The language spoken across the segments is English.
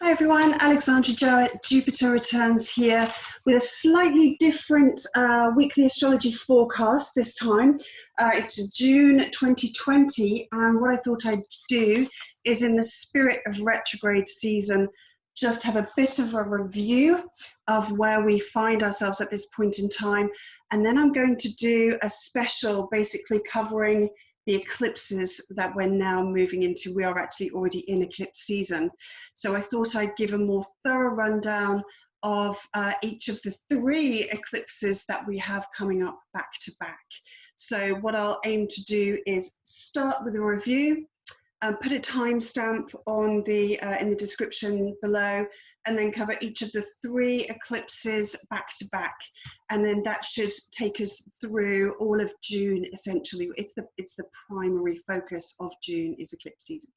Hi everyone, Alexandra Jowett, Jupiter Returns here with a slightly different weekly astrology forecast this time. It's June 2020, and what I thought I'd do is, in the spirit of retrograde season, just have a bit of a review of where we find ourselves at this point in time, and then I'm going to do a special basically covering the eclipses that we're now moving into. We are actually already in eclipse season. So I thought I'd give a more thorough rundown of each of the three eclipses that we have coming up back to back. So what I'll aim to do is start with a review, put a timestamp on in the description below, and then cover each of the three eclipses back to back. And then that should take us through all of June, essentially. It's the primary focus of June is eclipse season.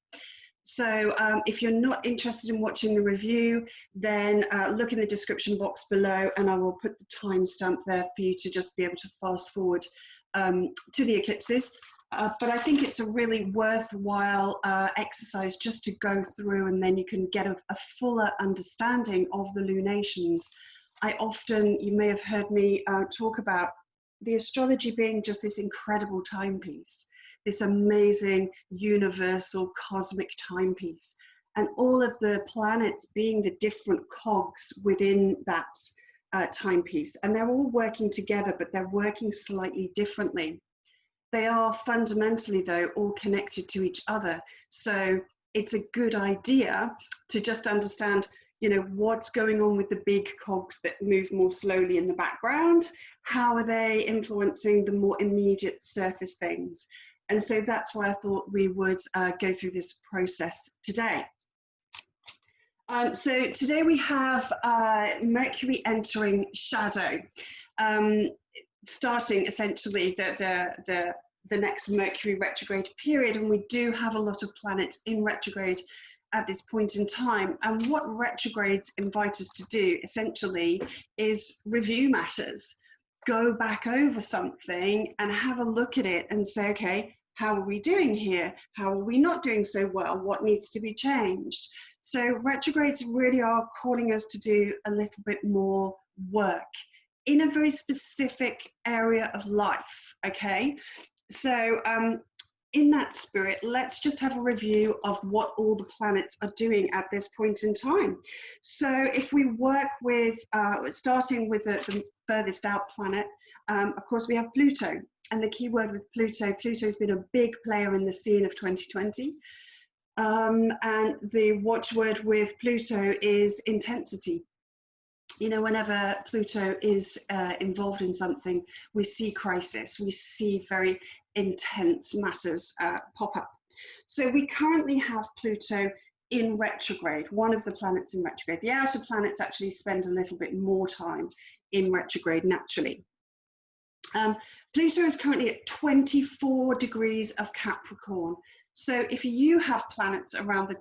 So if you're not interested in watching the review, then look in the description box below and I will put the timestamp there for you to just be able to fast forward to the eclipses. But I think it's a really worthwhile exercise just to go through, and then you can get a fuller understanding of the lunations. You may have heard me talk about the astrology being just this incredible timepiece, this amazing universal cosmic timepiece, and all of the planets being the different cogs within that timepiece. And they're all working together, but they're working slightly differently. They are fundamentally, though, all connected to each other. So it's a good idea to just understand, what's going on with the big cogs that move more slowly in the background. How are they influencing the more immediate surface things? And so that's why I thought we would go through this process today. So today we have Mercury entering shadow, starting essentially the next Mercury retrograde period. And we do have a lot of planets in retrograde at this point in time. And what retrogrades invite us to do essentially is review matters, go back over something and have a look at it and say, okay, how are we doing here? How are we not doing so well? What needs to be changed? So retrogrades really are calling us to do a little bit more work in a very specific area of life, okay? So in that spirit, let's just have a review of what all the planets are doing at this point in time. So if we work with, starting with the furthest out planet, of course we have Pluto. And the key word with Pluto's been a big player in the scene of 2020. And the watchword with Pluto is intensity. Whenever Pluto is involved in something, we see crisis, we see very intense matters pop up. So we currently have Pluto in retrograde, one of the planets in retrograde. The outer planets actually spend a little bit more time in retrograde naturally. Pluto is currently at 24 degrees of Capricorn. So if you have planets around the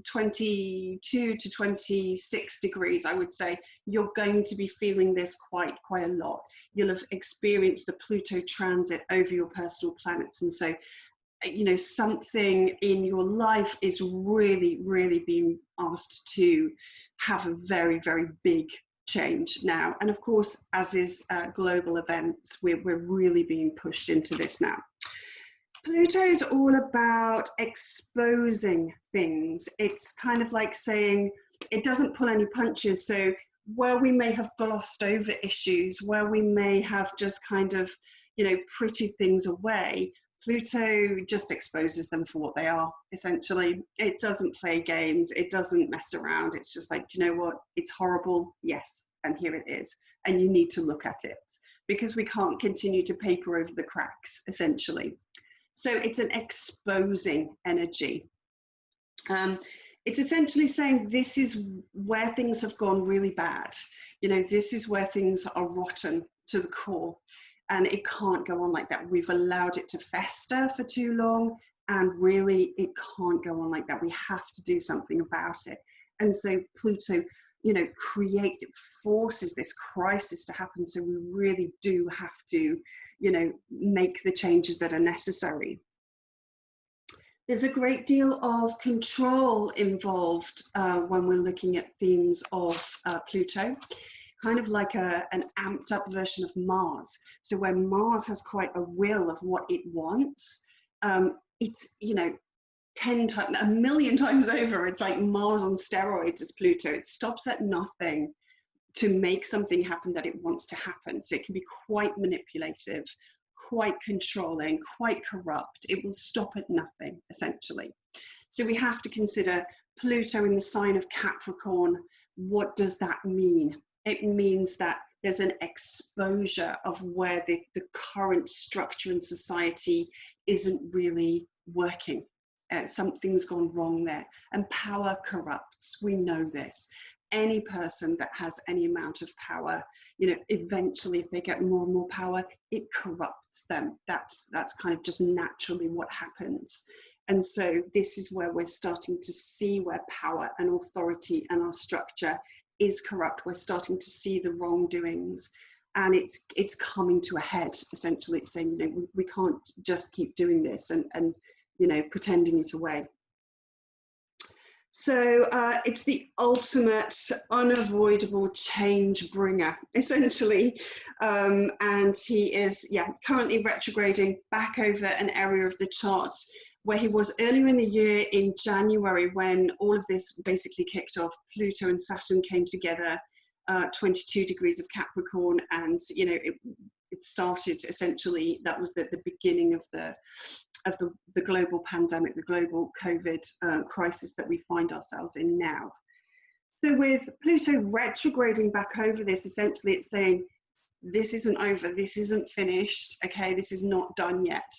22 to 26 degrees, I would say you're going to be feeling this quite a lot. You'll have experienced the Pluto transit over your personal planets. And so, something in your life is really being asked to have a very big change now. And of course, as is global events, we're really being pushed into this now. Pluto is all about exposing things. It's kind of like saying it doesn't pull any punches. So where we may have glossed over issues, where we may have just kind of, prettied things away, Pluto just exposes them for what they are, essentially. It doesn't play games. It doesn't mess around. It's just like, do you know what? It's horrible. Yes. And here it is. And you need to look at it because we can't continue to paper over the cracks, essentially. So it's an exposing energy. It's essentially saying this is where things have gone really bad. This is where things are rotten to the core. And it can't go on like that. We've allowed it to fester for too long, and really it can't go on like that. We have to do something about it. And so Pluto, creates, it forces this crisis to happen. So we really do have to, make the changes that are necessary. There's a great deal of control involved when we're looking at themes of Pluto, kind of like an amped up version of Mars. So where Mars has quite a will of what it wants, it's, you know, 10 times, a million times over, it's like Mars on steroids is Pluto. It stops at nothing to make something happen that it wants to happen. So it can be quite manipulative, quite controlling, quite corrupt. It will stop at nothing, essentially. So we have to consider Pluto in the sign of Capricorn. What does that mean? It means that there's an exposure of where the current structure in society isn't really working. Something's gone wrong there, and power corrupts. We know this. Any person that has any amount of power, you know, eventually if they get more and more power, it corrupts them. That's kind of just naturally what happens. And so this is where we're starting to see where power and authority and our structure is corrupt. We're starting to see the wrongdoings, and it's coming to a head. Essentially, it's saying, you know, we can't just keep doing this and you know, pretending it away. So it's the ultimate unavoidable change bringer, essentially. And he is, yeah, currently retrograding back over an area of the chart where he was earlier in the year in January, when all of this basically kicked off. Pluto and Saturn came together, 22 degrees of Capricorn, and, you know, it started essentially, that was the beginning of the global pandemic, the global COVID crisis that we find ourselves in now. So with Pluto retrograding back over this, essentially it's saying, this isn't over, this isn't finished, okay, this is not done yet.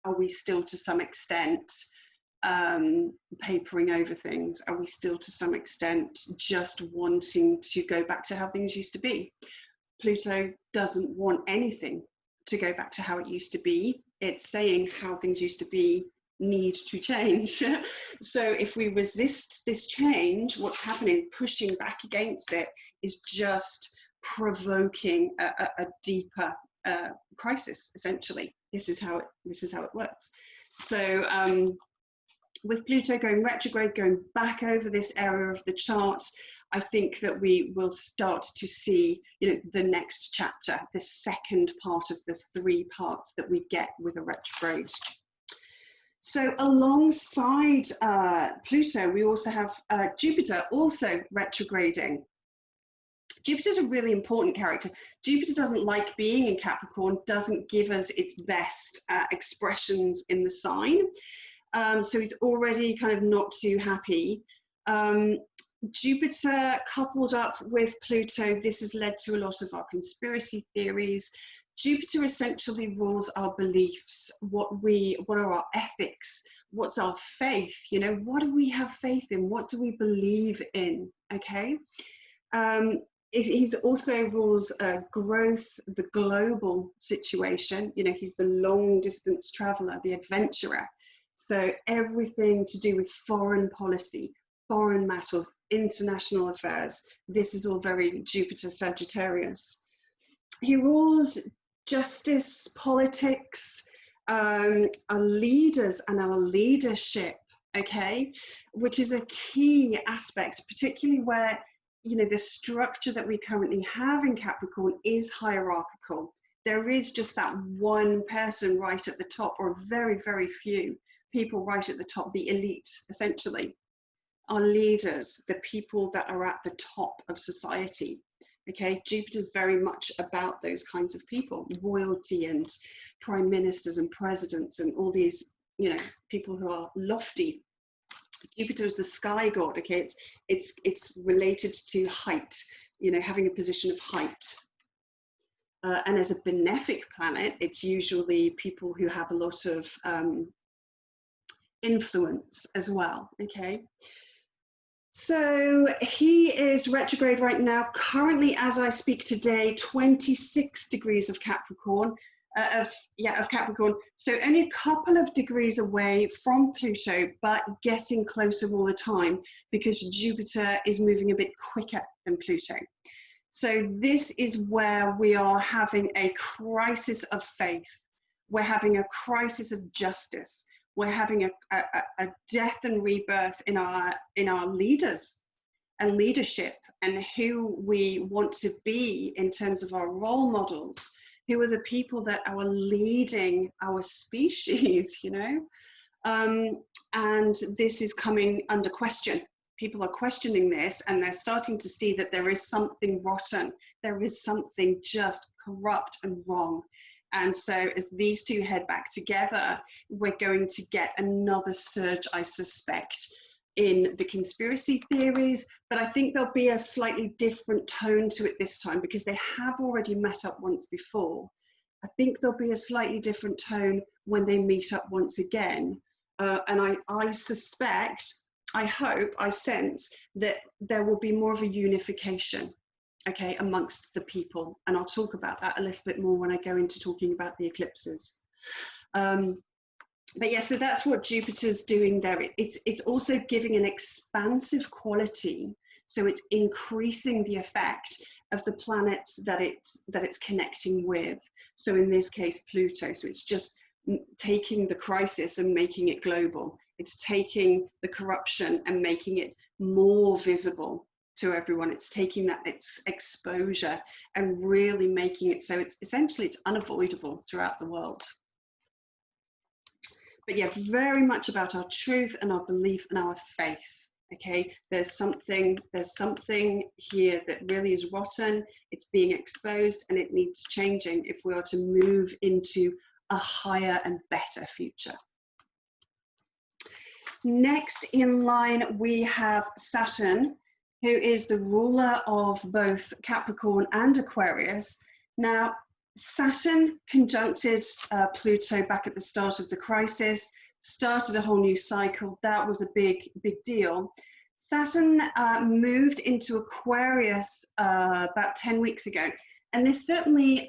Are we still to some extent papering over things? Are we still to some extent just wanting to go back to how things used to be? Pluto doesn't want anything to go back to how it used to be. It's saying how things used to be need to change. So if we resist this change, what's happening, pushing back against it, is just provoking a deeper crisis, essentially. This is how it works. So with Pluto going retrograde, going back over this area of the chart, I think that we will start to see, you know, the next chapter, the second part of the 3 parts that we get with a retrograde. So alongside Pluto, we also have Jupiter also retrograding. Jupiter's a really important character. Jupiter doesn't like being in Capricorn, doesn't give us its best expressions in the sign. So he's already kind of not too happy. Jupiter coupled up with Pluto, this has led to a lot of our conspiracy theories. Jupiter essentially rules our beliefs, what are our ethics, what's our faith, you know, what do we have faith in, what do we believe in, okay? He's also rules growth, the global situation, you know, he's the long distance traveler, the adventurer. So everything to do with foreign policy, foreign matters, international affairs, this is all very Jupiter Sagittarius. He rules justice, politics, our leaders and our leadership, okay, which is a key aspect, particularly where, you know, the structure that we currently have in Capricorn is hierarchical. There is just that one person right at the top, or very, very few people right at the top, the elite, essentially. Our leaders, the people that are at the top of society. Okay, Jupiter's very much about those kinds of people, royalty and prime ministers and presidents and all these, you know, people who are lofty. Jupiter is the sky god. Okay, it's related to height, you know, having a position of height. And as a benefic planet, it's usually people who have a lot of influence as well. Okay. So he is retrograde right now, currently as I speak today, 26 degrees of Capricorn, of Capricorn. So only a couple of degrees away from Pluto, but getting closer all the time because Jupiter is moving a bit quicker than Pluto. So this is where we are having a crisis of faith. We're having a crisis of justice. We're having a death and rebirth in our leaders and leadership, and who we want to be in terms of our role models, who are the people that are leading our species, you know. And this is coming under question. People are questioning this, and they're starting to see that there is something rotten, there is something just corrupt and wrong. And so as these two head back together, we're going to get another surge, I suspect, in the conspiracy theories, but I think there'll be a slightly different tone to it this time, because they have already met up once before. I think there'll be a slightly different tone when they meet up once again. And I suspect, I hope, I sense that there will be more of a unification, okay, amongst the people. And I'll talk about that a little bit more when I go into talking about the eclipses. But yeah, so that's what Jupiter's doing there. It's also giving an expansive quality. So it's increasing the effect of the planets that it's connecting with. So in this case, Pluto. So it's just taking the crisis and making it global. It's taking the corruption and making it more visible to everyone. It's taking that exposure and really making it so it's essentially unavoidable throughout the world. But yeah, very much about our truth and our belief and our faith. Okay, there's something here that really is rotten. It's being exposed and it needs changing if we are to move into a higher and better future. Next in line, we have Saturn, who is the ruler of both Capricorn and Aquarius. Now, Saturn conjuncted Pluto back at the start of the crisis, started a whole new cycle. That was a big deal. Saturn moved into Aquarius about 10 weeks ago. And this certainly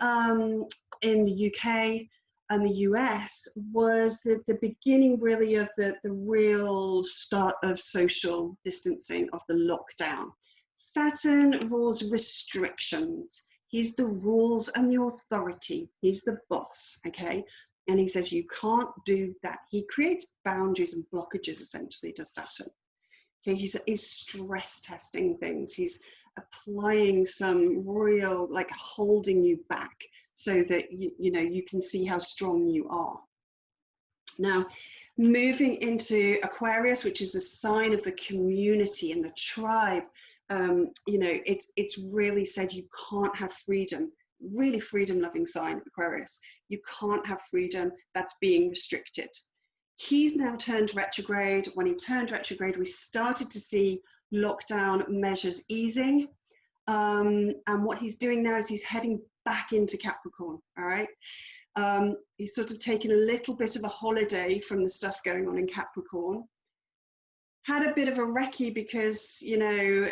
in the UK and the US was the beginning really of the real start of social distancing, of the lockdown. Saturn rules restrictions. He's the rules and the authority. He's the boss, okay? And he says, you can't do that. He creates boundaries and blockages, essentially, to Saturn. Okay, he's stress testing things. He's applying some real, like, holding you back so that, you know, you can see how strong you are. Now, moving into Aquarius, which is the sign of the community and the tribe, you know, it's really said you can't have freedom. Really freedom-loving sign, Aquarius. You can't have freedom. That's being restricted. He's now turned retrograde. When he turned retrograde, we started to see lockdown measures easing. And what he's doing now is he's heading back into Capricorn, all right? He's sort of taken a little bit of a holiday from the stuff going on in Capricorn. Had a bit of a recce because, you know,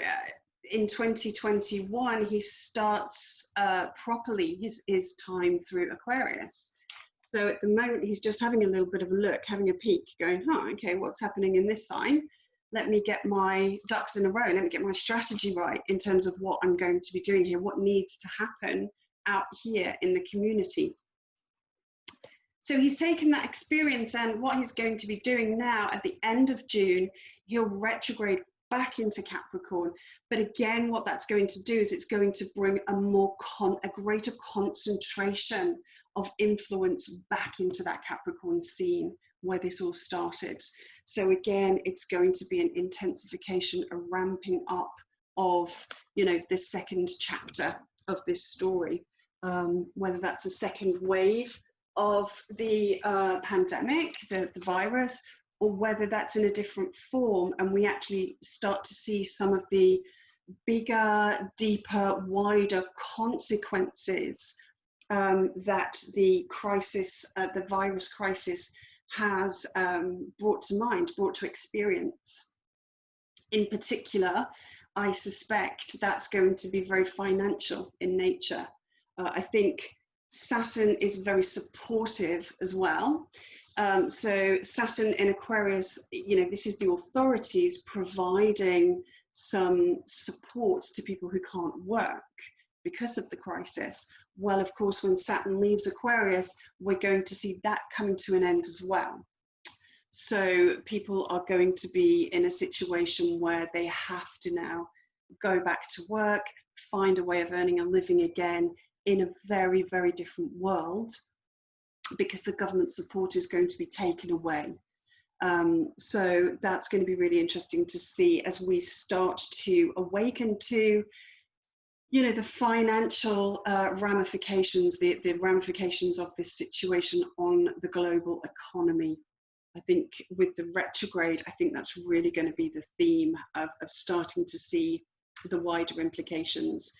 in 2021, he starts properly his time through Aquarius. So at the moment, he's just having a little bit of a look, having a peek, going, oh, okay, what's happening in this sign? Let me get my ducks in a row. Let me get my strategy right in terms of what I'm going to be doing here, what needs to happen out here in the community. So he's taken that experience, and what he's going to be doing now at the end of June, he'll retrograde back into Capricorn. But again, what that's going to do is it's going to bring a greater concentration of influence back into that Capricorn scene where this all started. So again, it's going to be an intensification, a ramping up of, you know, the second chapter of this story, whether that's a second wave of the pandemic, the virus, or whether that's in a different form and we actually start to see some of the bigger, deeper, wider consequences that the crisis, the virus crisis has brought to mind, brought to experience. In particular, I suspect that's going to be very financial in nature. I think Saturn is very supportive as well. So Saturn in Aquarius, you know, this is the authorities providing some support to people who can't work because of the crisis. Well, of course, when Saturn leaves Aquarius, we're going to see that coming to an end as well. So people are going to be in a situation where they have to now go back to work, find a way of earning a living again in a very, very different world, because the government support is going to be taken away. So that's going to be really interesting to see as we start to awaken to, you know, the financial ramifications, the ramifications of this situation on the global economy. I think with the retrograde, I think that's really going to be the theme of starting to see the wider implications.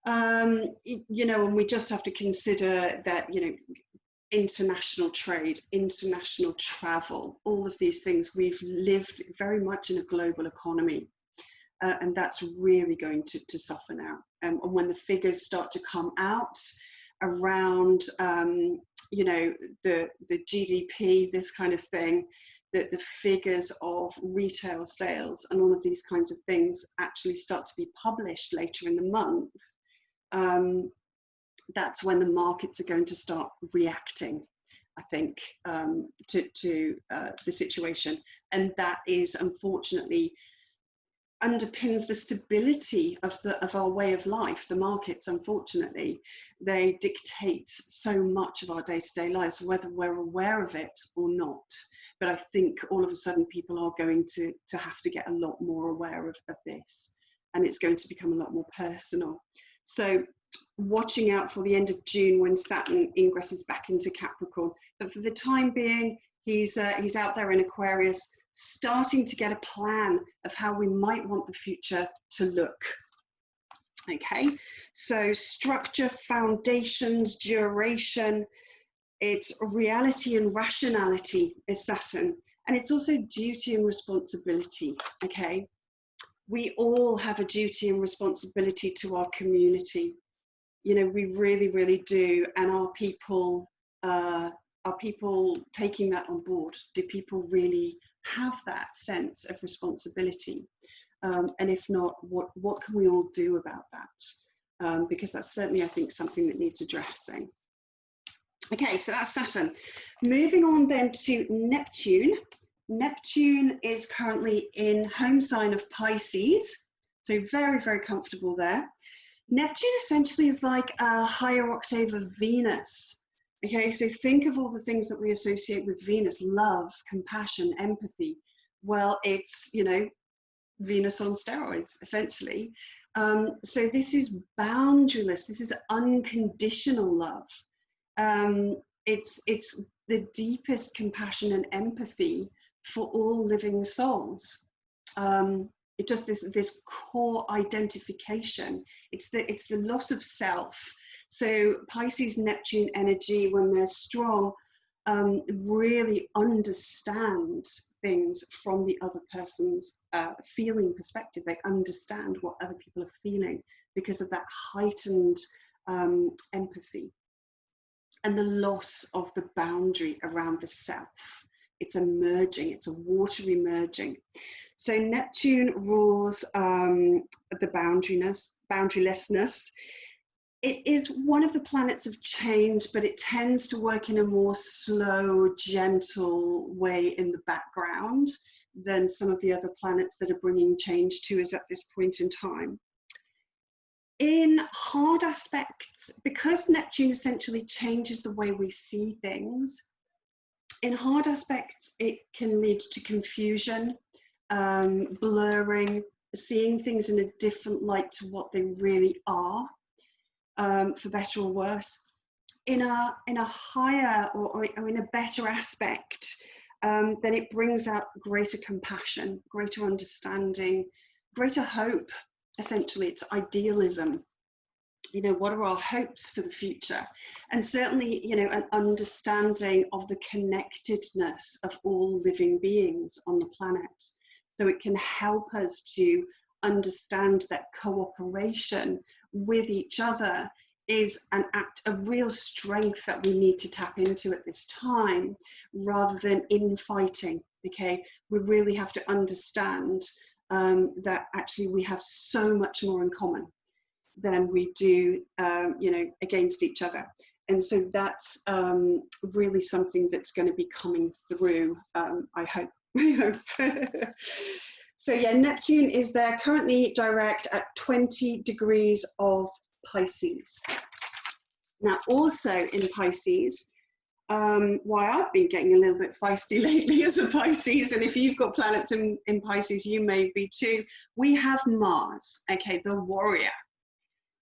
You know, and we just have to consider that, you know, international trade, international travel, all of these things, we've lived very much in a global economy. And that's really going to suffer now. And when the figures start to come out around, you know, the GDP, this kind of thing, that the figures of retail sales and all of these kinds of things actually start to be published later in the month, that's when the markets are going to start reacting, I think, to the situation. And that is unfortunately underpins the stability of our way of life. The markets, unfortunately, they dictate so much of our day-to-day lives, whether we're aware of it or not. But I think all of a sudden people are going to have to get a lot more aware of this, and it's going to become a lot more personal. So watching out for the end of June when Saturn ingresses back into Capricorn. But for the time being, he's out there in Aquarius, starting to get a plan of how we might want the future to look. Okay, so structure, foundations, duration, it's reality and rationality is Saturn, and it's also duty and responsibility. Okay, we all have a duty and responsibility to our community. You know, we really, really do. And are people taking that on board? Do people really have that sense of responsibility? And if not, what can we all do about that? Because that's certainly, I think, something that needs addressing. Okay, so that's Saturn. Moving on then to Neptune. Neptune is currently in home sign of Pisces, so very, very comfortable there. Neptune essentially is like a higher octave of Venus. Okay, so think of all the things that we associate with Venus: love, compassion, empathy. Well, it's, you know, Venus on steroids, essentially. So this is boundaryless. This is unconditional love. It's the deepest compassion and empathy for all living souls. It does this core identification. It's the loss of self. So Pisces Neptune energy, when they're strong, really understand things from the other person's feeling perspective. They understand what other people are feeling because of that heightened empathy and the loss of the boundary around the self. It's a merging, it's a watery merging. So Neptune rules the boundarylessness. It is one of the planets of change, but it tends to work in a more slow, gentle way in the background than some of the other planets that are bringing change to us at this point in time. In hard aspects, because Neptune essentially changes the way we see things, in hard aspects, it can lead to confusion, blurring, seeing things in a different light to what they really are, for better or worse. In a higher or in a better aspect, then it brings out greater compassion, greater understanding, greater hope. Essentially, it's idealism. You know, what are our hopes for the future? And certainly, you know, an understanding of the connectedness of all living beings on the planet. So it can help us to understand that cooperation with each other is a real strength that we need to tap into at this time, rather than infighting. Okay, we really have to understand that actually we have so much more in common than we do, you know, against each other. And so that's really something that's going to be coming through, I hope. So yeah, Neptune is there currently direct at 20 degrees of Pisces. Now also in Pisces, why I've been getting a little bit feisty lately as a Pisces, and if you've got planets in Pisces, you may be too, we have Mars, okay, the warrior.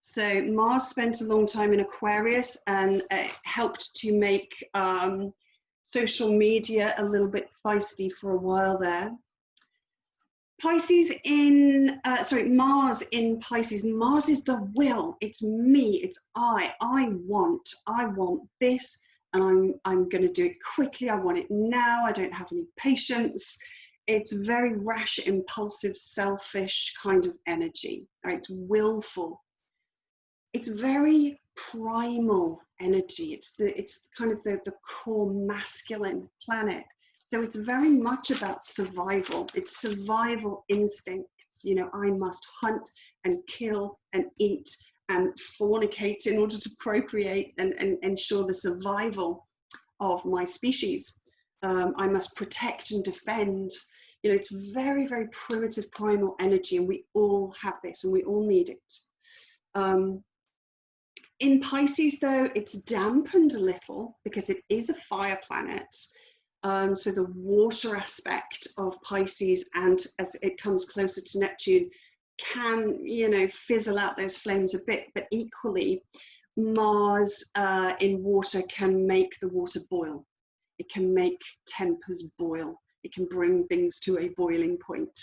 So Mars spent a long time in Aquarius and helped to make social media a little bit feisty for a while there. Pisces in, Mars in Pisces. Mars is the will. It's me. It's I want this, and I'm going to do it quickly. I want it now. I don't have any patience. It's very rash, impulsive, selfish kind of energy. Right? It's willful. It's very primal energy. It's kind of the core masculine planet. So it's very much about survival. It's survival instincts. You know, I must hunt and kill and eat and fornicate in order to procreate and ensure the survival of my species. I must protect and defend. You know, it's very, very primitive primal energy, and we all have this and we all need it. In Pisces, though, it's dampened a little because it is a fire planet. So the water aspect of Pisces, and as it comes closer to Neptune, can, you know, fizzle out those flames a bit, but equally Mars in water can make the water boil. It can make tempers boil. It can bring things to a boiling point.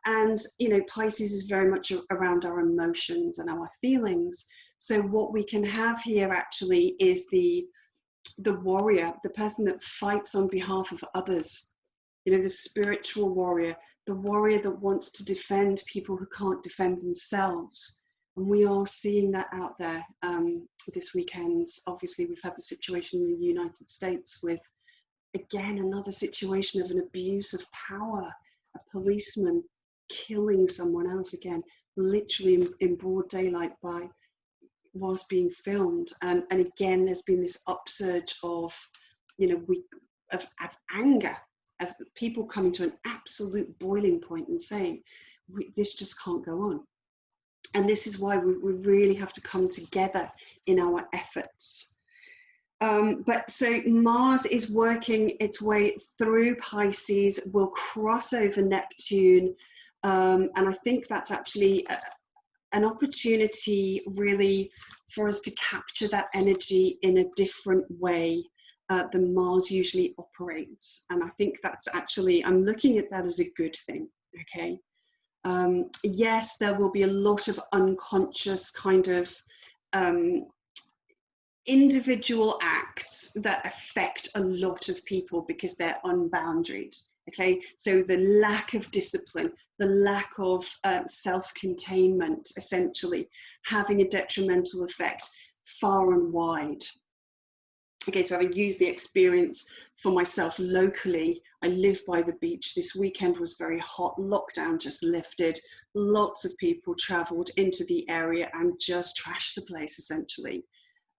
And, you know, Pisces is very much around our emotions and our feelings. So what we can have here actually is the warrior, the person that fights on behalf of others, you know, the spiritual warrior, the warrior that wants to defend people who can't defend themselves. And we are seeing that out there this weekend. Obviously, we've had the situation in the United States with, again, another situation of an abuse of power, a policeman killing someone else, again, literally in broad daylight whilst being filmed. And again, there's been this upsurge of, you know, of anger, of people coming to an absolute boiling point and saying, this just can't go on. And this is why we really have to come together in our efforts. But so Mars is working its way through Pisces, will cross over Neptune. And I think that's actually an opportunity really for us to capture that energy in a different way than Mars usually operates. And I think that's actually, I'm looking at that as a good thing, okay? Yes, there will be a lot of unconscious kind of individual acts that affect a lot of people because they're unboundaried. Okay, so the lack of discipline, the lack of self-containment, essentially having a detrimental effect far and wide. Okay, so having used the experience for myself locally, I live by the beach. This weekend was very hot, lockdown just lifted, lots of people travelled into the area and just trashed the place essentially.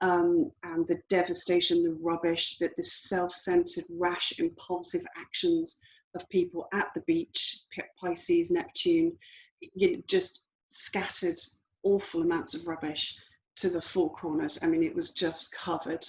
And the devastation, the rubbish, the self-centered, rash, impulsive actions of people at the beach, Pisces, Neptune, you know, just scattered awful amounts of rubbish to the four corners. I mean, it was just covered.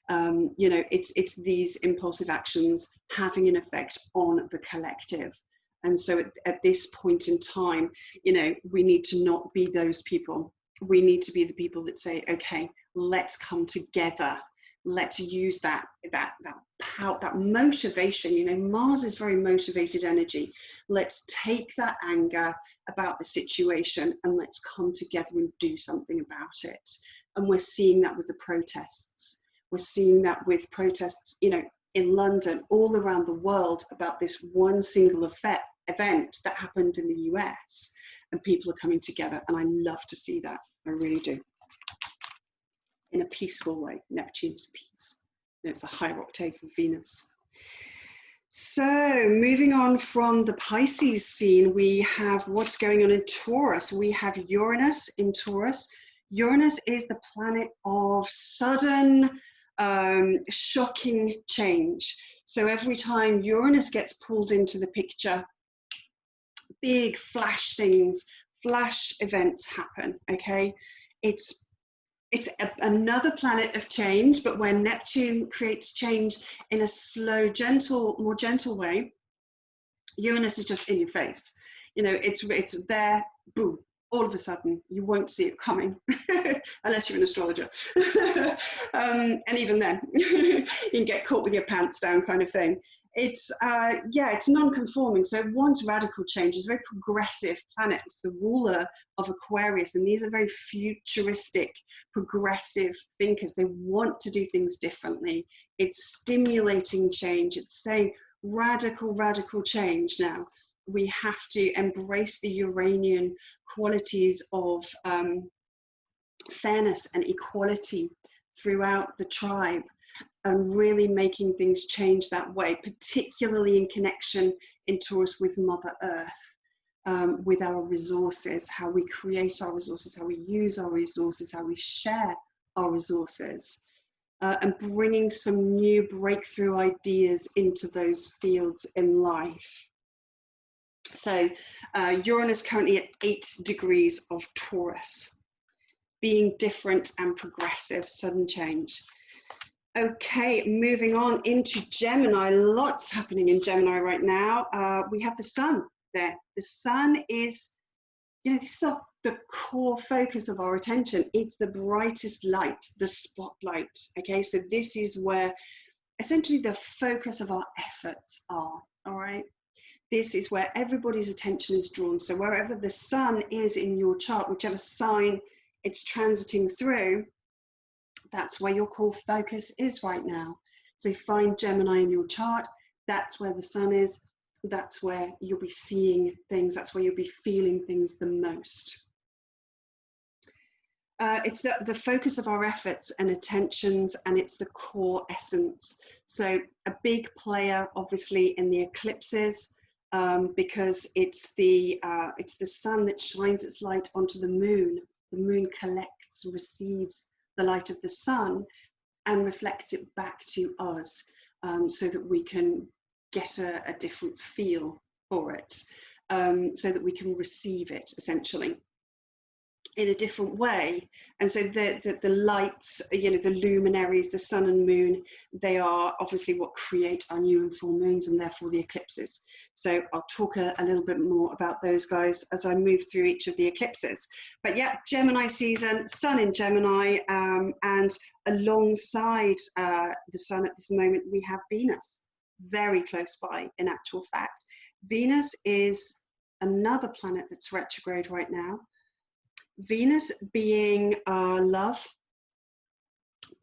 You know, it's these impulsive actions having an effect on the collective. And so at this point in time, you know, we need to not be those people. We need to be the people that say, okay, let's come together. Let's use that power, that motivation. You know, Mars is very motivated energy. Let's take that anger about the situation and let's come together and do something about it. And we're seeing that with the protests. We're seeing that with protests, you know, in London, all around the world about this one single event that happened in the US. And people are coming together. And I love to see that. I really do. In a peaceful way. Neptune's peace. It's a higher octave of Venus. So moving on from the Pisces scene, we have what's going on in Taurus. We have Uranus in Taurus. Uranus is the planet of sudden shocking change. So every time Uranus gets pulled into the picture, big flash things, flash events happen, okay? It's another planet of change, but when Neptune creates change in a slow, gentle, more gentle way, Uranus is just in your face. You know, it's there, boom, all of a sudden. You won't see it coming, unless you're an astrologer. And even then, you can get caught with your pants down kind of thing. It's, yeah, it's non-conforming. So it wants radical change. It's a very progressive planet. It's the ruler of Aquarius. And these are very futuristic, progressive thinkers. They want to do things differently. It's stimulating change. It's saying radical, radical change now. We have to embrace the Uranian qualities of fairness and equality throughout the tribe, and really making things change that way, particularly in connection in Taurus with Mother Earth, with our resources, how we create our resources, how we use our resources, how we share our resources, and bringing some new breakthrough ideas into those fields in life. So Uranus currently at 8 degrees of Taurus, being different and progressive, sudden change. Okay, moving on into Gemini. Lots happening in Gemini right now. We have the sun there. The sun is, you know, this is the core focus of our attention. It's the brightest light, the spotlight. Okay, so this is where essentially the focus of our efforts are. All right. This is where everybody's attention is drawn. So wherever the sun is in your chart, whichever sign it's transiting through, that's where your core focus is right now. So find Gemini in your chart. That's where the sun is. That's where you'll be seeing things. That's where you'll be feeling things the most. It's the focus of our efforts and attentions, and it's the core essence. So a big player, obviously, in the eclipses, because it's the sun that shines its light onto the moon. The moon collects, receives the light of the sun and reflects it back to us, so that we can get a different feel for it, so that we can receive it essentially in a different way. And so the lights, you know, the luminaries, the sun and moon, they are obviously what create our new and full moons, and therefore the eclipses. So I'll talk a little bit more about those guys as I move through each of the eclipses. But yeah, Gemini season, sun in Gemini, and alongside the sun at this moment, we have Venus, very close by in actual fact. Venus is another planet that's retrograde right now. Venus being love,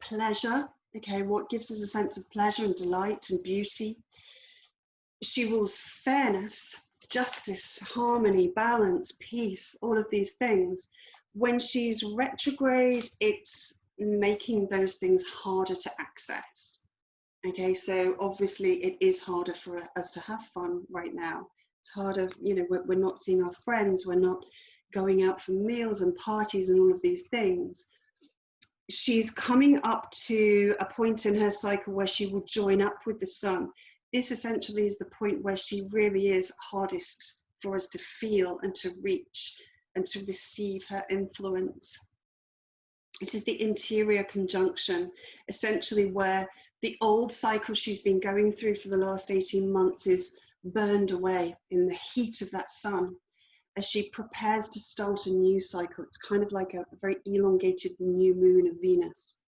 pleasure, okay, what gives us a sense of pleasure and delight and beauty. She rules fairness, justice, harmony, balance, peace, all of these things. When she's retrograde, it's making those things harder to access. Okay, so obviously it is harder for us to have fun right now. It's harder, you know, we're not seeing our friends, we're not going out for meals and parties and all of these things. She's coming up to a point in her cycle where she will join up with the sun. This essentially is the point where she really is hardest for us to feel and to reach and to receive her influence. This is the interior conjunction, essentially where the old cycle she's been going through for the last 18 months is burned away in the heat of that sun. As she prepares to start a new cycle, it's kind of like a very elongated new moon of Venus.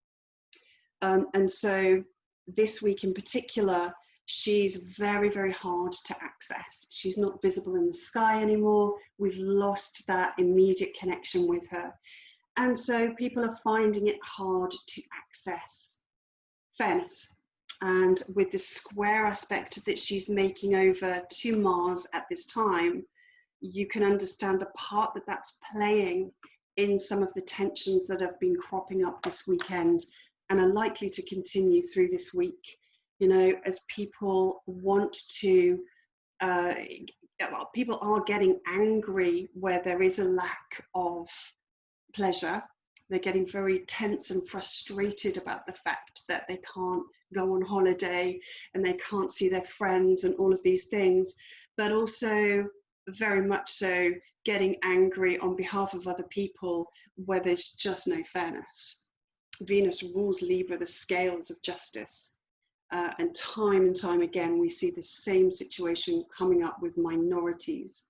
And so this week in particular, she's very, very hard to access. She's not visible in the sky anymore. We've lost that immediate connection with her. And so people are finding it hard to access fairness. And with the square aspect that she's making over to Mars at this time, you can understand the part that that's playing in some of the tensions that have been cropping up this weekend and are likely to continue through this week. You know, as people want to, well, people are getting angry where there is a lack of pleasure. They're getting very tense and frustrated about the fact that they can't go on holiday and they can't see their friends and all of these things, but also very much so getting angry on behalf of other people where there's just no fairness. Venus rules Libra, the scales of justice. And time again, we see the same situation coming up with minorities,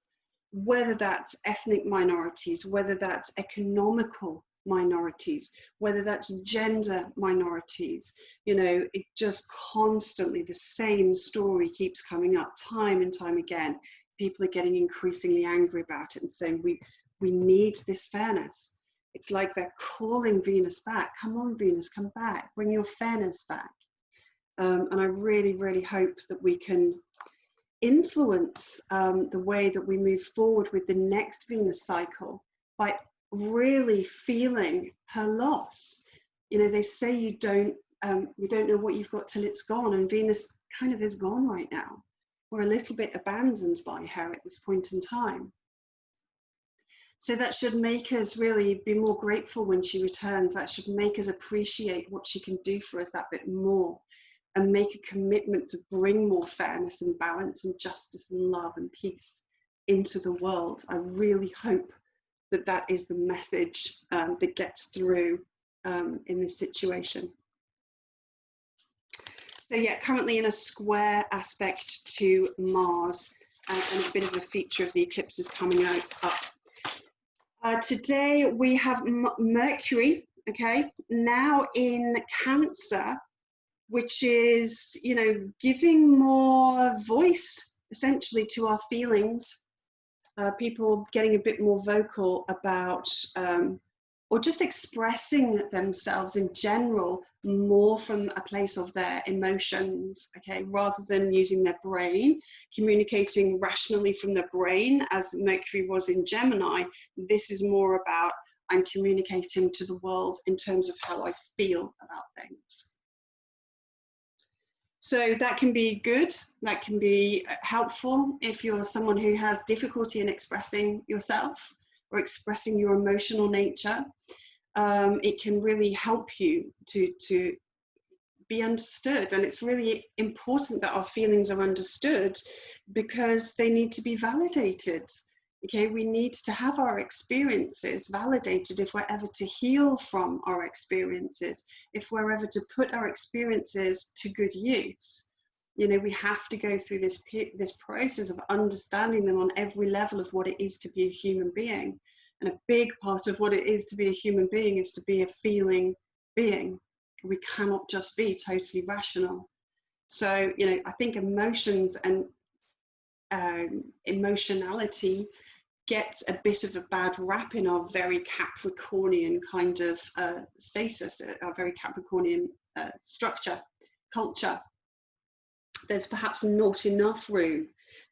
whether that's ethnic minorities, whether that's economical minorities, whether that's gender minorities. You know, it just constantly, the same story keeps coming up time and time again. People are getting increasingly angry about it and saying, we need this fairness. It's like they're calling Venus back. Come on, Venus, come back, bring your fairness back. And I really, really hope that we can influence the way that we move forward with the next Venus cycle by really feeling her loss. You know, they say you don't know what you've got till it's gone, and Venus kind of is gone right now. We're a little bit abandoned by her at this point in time. So that should make us really be more grateful when she returns. That should make us appreciate what she can do for us that bit more, and make a commitment to bring more fairness and balance and justice and love and peace into the world. I really hope that that is the message that gets through in this situation. So yeah, currently in a square aspect to Mars, and a bit of a feature of the eclipses coming up. Today we have Mercury, okay, now in Cancer, which is, you know, giving more voice essentially to our feelings. People getting a bit more vocal about, or just expressing themselves in general more from a place of their emotions, okay, rather than using their brain, communicating rationally from the brain as Mercury was in Gemini. This is more about, I'm communicating to the world in terms of how I feel about things. So that can be good, that can be helpful if you're someone who has difficulty in expressing yourself or expressing your emotional nature. It can really help you to be understood, and it's really important that our feelings are understood because they need to be validated. Okay, we need to have our experiences validated if we're ever to heal from our experiences, if we're ever to put our experiences to good use. You know, we have to go through this process of understanding them on every level of what it is to be a human being. And a big part of what it is to be a human being is to be a feeling being. We cannot just be totally rational. So, you know, I think emotions and emotionality gets a bit of a bad rap in our very Capricornian kind of status, our very Capricornian structure, culture. There's perhaps not enough room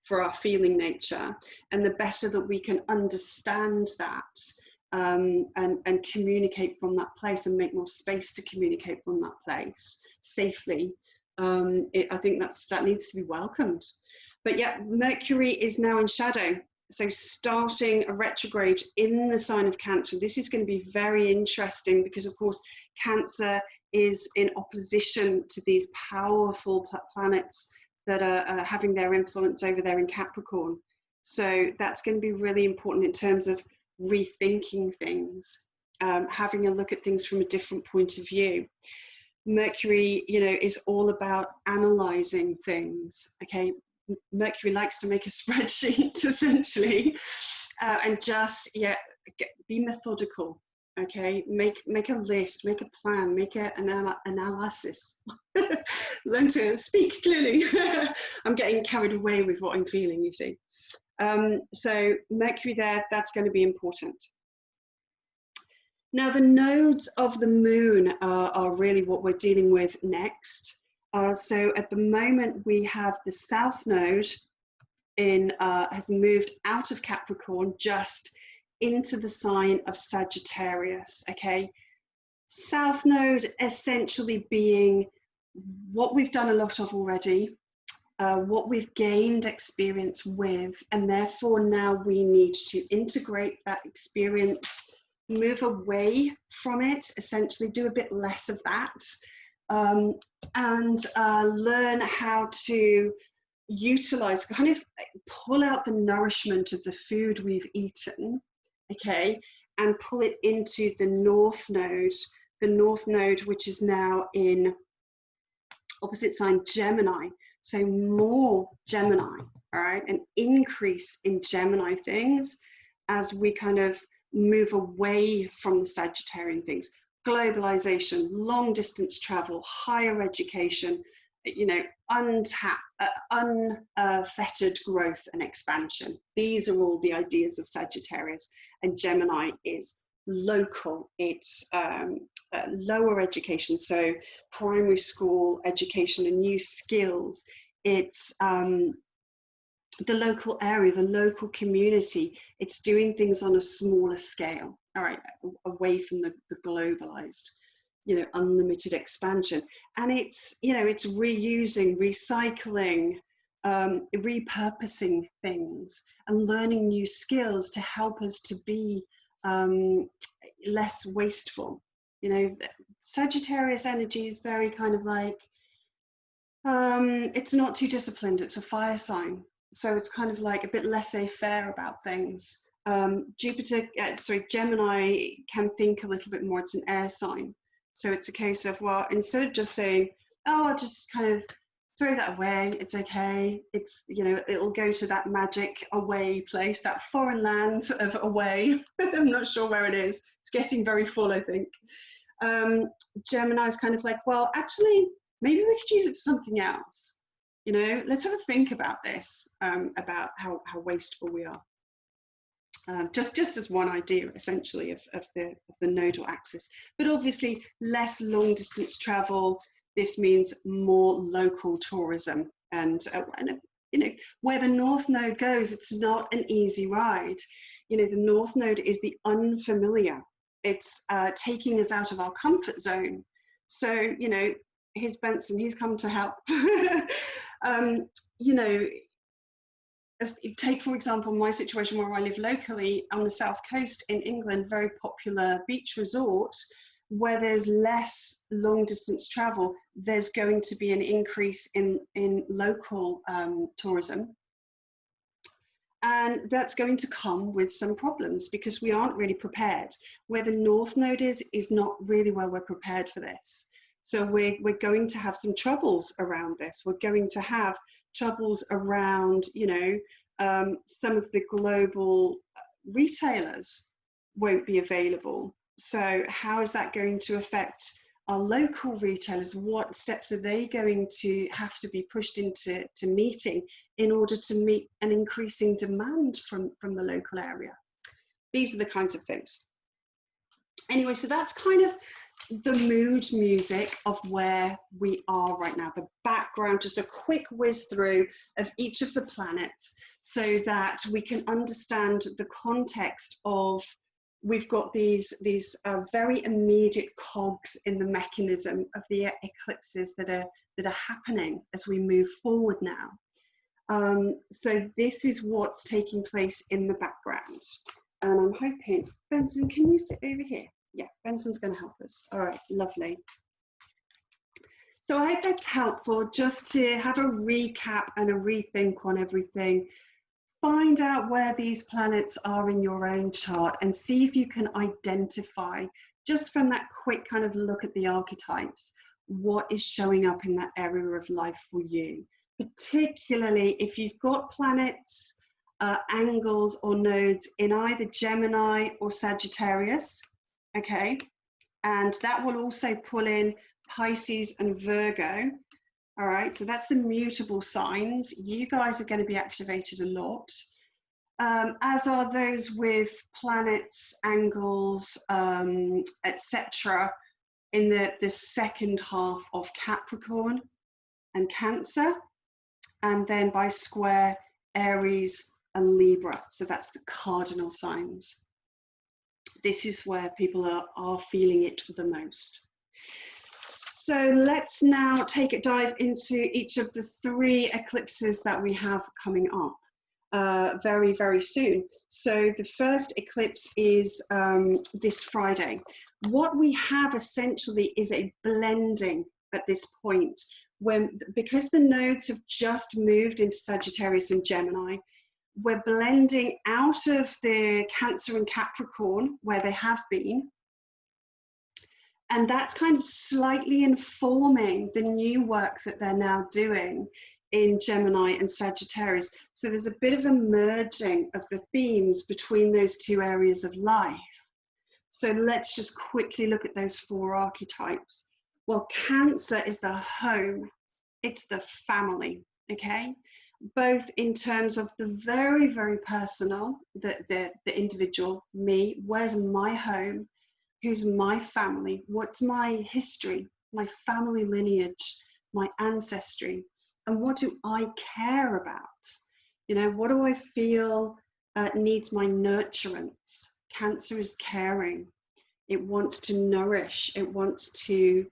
for our feeling nature, and the better that we can understand that and communicate from that place and make more space to communicate from that place safely, I think that needs to be welcomed. But yeah, Mercury is now in shadow. So starting a retrograde in the sign of Cancer. This is going to be very interesting because, of course, Cancer is in opposition to these powerful planets that are having their influence over there in Capricorn. So that's going to be really important in terms of rethinking things, having a look at things from a different point of view. Mercury, you know, is all about analyzing things, okay? Mercury likes to make a spreadsheet essentially, and just be methodical, okay? Make a list, make a plan, make an analysis. Learn to speak clearly. I'm getting carried away with what I'm feeling, you see. So Mercury there, that's going to be important. Now the nodes of the moon are really what we're dealing with next. So at the moment we have the South Node has moved out of Capricorn just into the sign of Sagittarius, okay? South Node essentially being what we've done a lot of already, what we've gained experience with, and therefore now we need to integrate that experience move away from it, essentially do a bit less of that, and learn how to utilize, kind of pull out the nourishment of the food we've eaten, okay, and pull it into the North Node, which is now in opposite sign Gemini. So more Gemini, all right, an increase in Gemini things as we kind of move away from the Sagittarian things. Globalization, long distance travel, higher education, you know, unfettered growth and expansion. These are all the ideas of Sagittarius, and Gemini is local. It's lower education, so primary school education and new skills. It's the local area, the local community. It's doing things on a smaller scale, all right, away from the globalized, you know, unlimited expansion. And it's, you know, it's reusing, recycling, repurposing things and learning new skills to help us to be less wasteful. You know, Sagittarius energy is very kind of like, it's not too disciplined. It's a fire sign. So it's kind of like a bit laissez-faire about things. Gemini can think a little bit more. It's an air sign. So it's a case of, well, instead of just saying, oh, I'll just kind of throw that away, it's okay. It's, you know, it'll go to that magic away place, that foreign land of away. I'm not sure where it is. It's getting very full, I think. Gemini is kind of like, well, actually, maybe we could use it for something else. You know, let's have a think about this, about how wasteful we are. Just as one idea, essentially, of the nodal axis. But obviously, less long distance travel. This means more local tourism, and you know, where the North Node goes, it's not an easy ride. You know, the North Node is the unfamiliar. It's taking us out of our comfort zone. So, you know, here's Benson, he's come to help. You know, take, for example, my situation where I live locally on the south coast in England, very popular beach resort, where there's less long distance travel, there's going to be an increase in local tourism. And that's going to come with some problems because we aren't really prepared. Where the North Node is not really where we're prepared for this. So we're going to have some troubles around this. We're going to have troubles around, you know, some of the global retailers won't be available. So how is that going to affect our local retailers? What steps are they going to have to be pushed into meeting in order to meet an increasing demand from the local area? These are the kinds of things. Anyway, so that's kind of the mood music of where we are right now, the background, just a quick whiz through of each of the planets so that we can understand the context of, we've got these very immediate cogs in the mechanism of the eclipses that are happening as we move forward now. So this is what's taking place in the background. And I'm hoping, Benson, can you sit over here? Yeah, Benson's going to help us. All right, lovely. So I hope that's helpful, just to have a recap and a rethink on everything. Find out where these planets are in your own chart and see if you can identify, just from that quick kind of look at the archetypes, what is showing up in that area of life for you. Particularly if you've got planets, angles or nodes in either Gemini or Sagittarius. Okay, and that will also pull in Pisces and Virgo. All right, so that's the mutable signs. You guys are going to be activated a lot, as are those with planets, angles, etc. in the second half of Capricorn and Cancer, and then by square Aries and Libra. So that's the cardinal signs. This is where people are feeling it the most. So let's now take a dive into each of the 3 eclipses that we have coming up. very, very soon. So the first eclipse is this Friday. What we have essentially is a blending at this point, because the nodes have just moved into Sagittarius and Gemini, we're blending out of the Cancer and Capricorn where they have been, and that's kind of slightly informing the new work that they're now doing in Gemini and Sagittarius. So there's a bit of a merging of the themes between those two areas of life. So let's just quickly look at those 4 archetypes. Well, Cancer is the home, it's the family, okay? Both in terms of the very, very personal, the individual, me, where's my home, who's my family, what's my history, my family lineage, my ancestry, and what do I care about? You know, what do I feel needs my nurturance? Cancer is caring. It wants to nourish. It wants to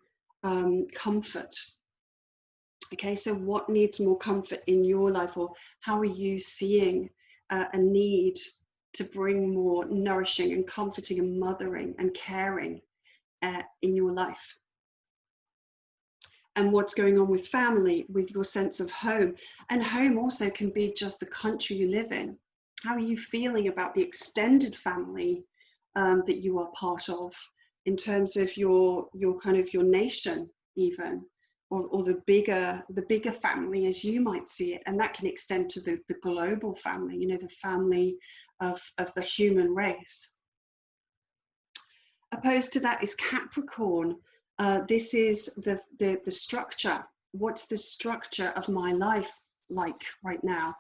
comfort. Okay, so what needs more comfort in your life, or how are you seeing a need to bring more nourishing and comforting and mothering and caring in your life? And what's going on with family, with your sense of home? And home also can be just the country you live in. How are you feeling about the extended family that you are part of, in terms of your kind of your nation even, or the bigger family as you might see it? And that can extend to the global family, you know, the family of the human race. Opposed to that is Capricorn. This is the structure. What's the structure of my life like right now?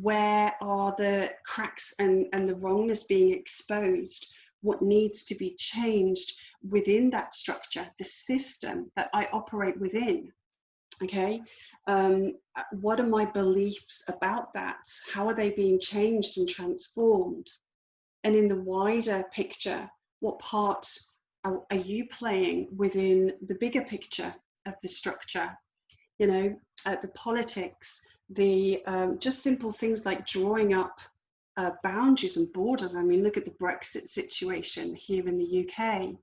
Where are the cracks and the wrongness being exposed? What needs to be changed within that structure, the system that I operate within? Okay, what are my beliefs about that? How are they being changed and transformed? And in the wider picture, what part are you playing within the bigger picture of the structure? You know, the politics, the just simple things like drawing up boundaries and borders. I mean, look at the Brexit situation here in the UK,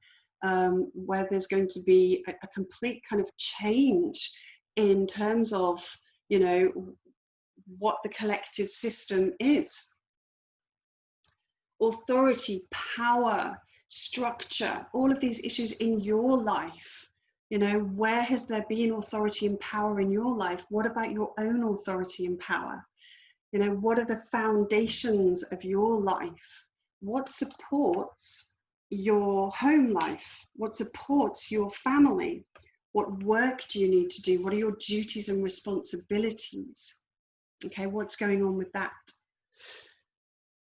where there's going to be a complete kind of change in terms of, you know, what the collective system is. Authority, power, structure, all of these issues in your life. You know, where has there been authority and power in your life? What about your own authority and power? You know, what are the foundations of your life? What supports your home life? What supports your family? What work do you need to do? What are your duties and responsibilities? Okay, what's going on with that?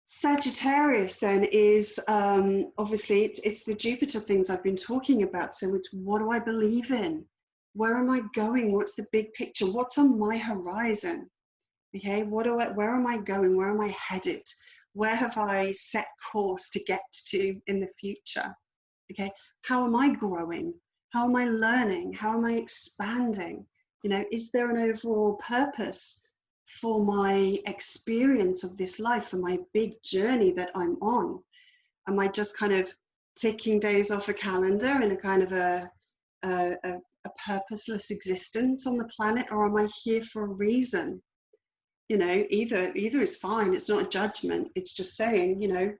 Sagittarius then is obviously it's the Jupiter things I've been talking about. So it's, what do I believe in? Where am I going? What's the big picture? What's on my horizon? Okay, where am I going? Where am I headed? Where have I set course to get to in the future? Okay, how am I growing? How am I learning? How am I expanding? You know, is there an overall purpose for my experience of this life, for my big journey that I'm on? Am I just kind of taking days off a calendar in a kind of a purposeless existence on the planet, or am I here for a reason? You know, either is fine. It's not a judgment. It's just saying, you know,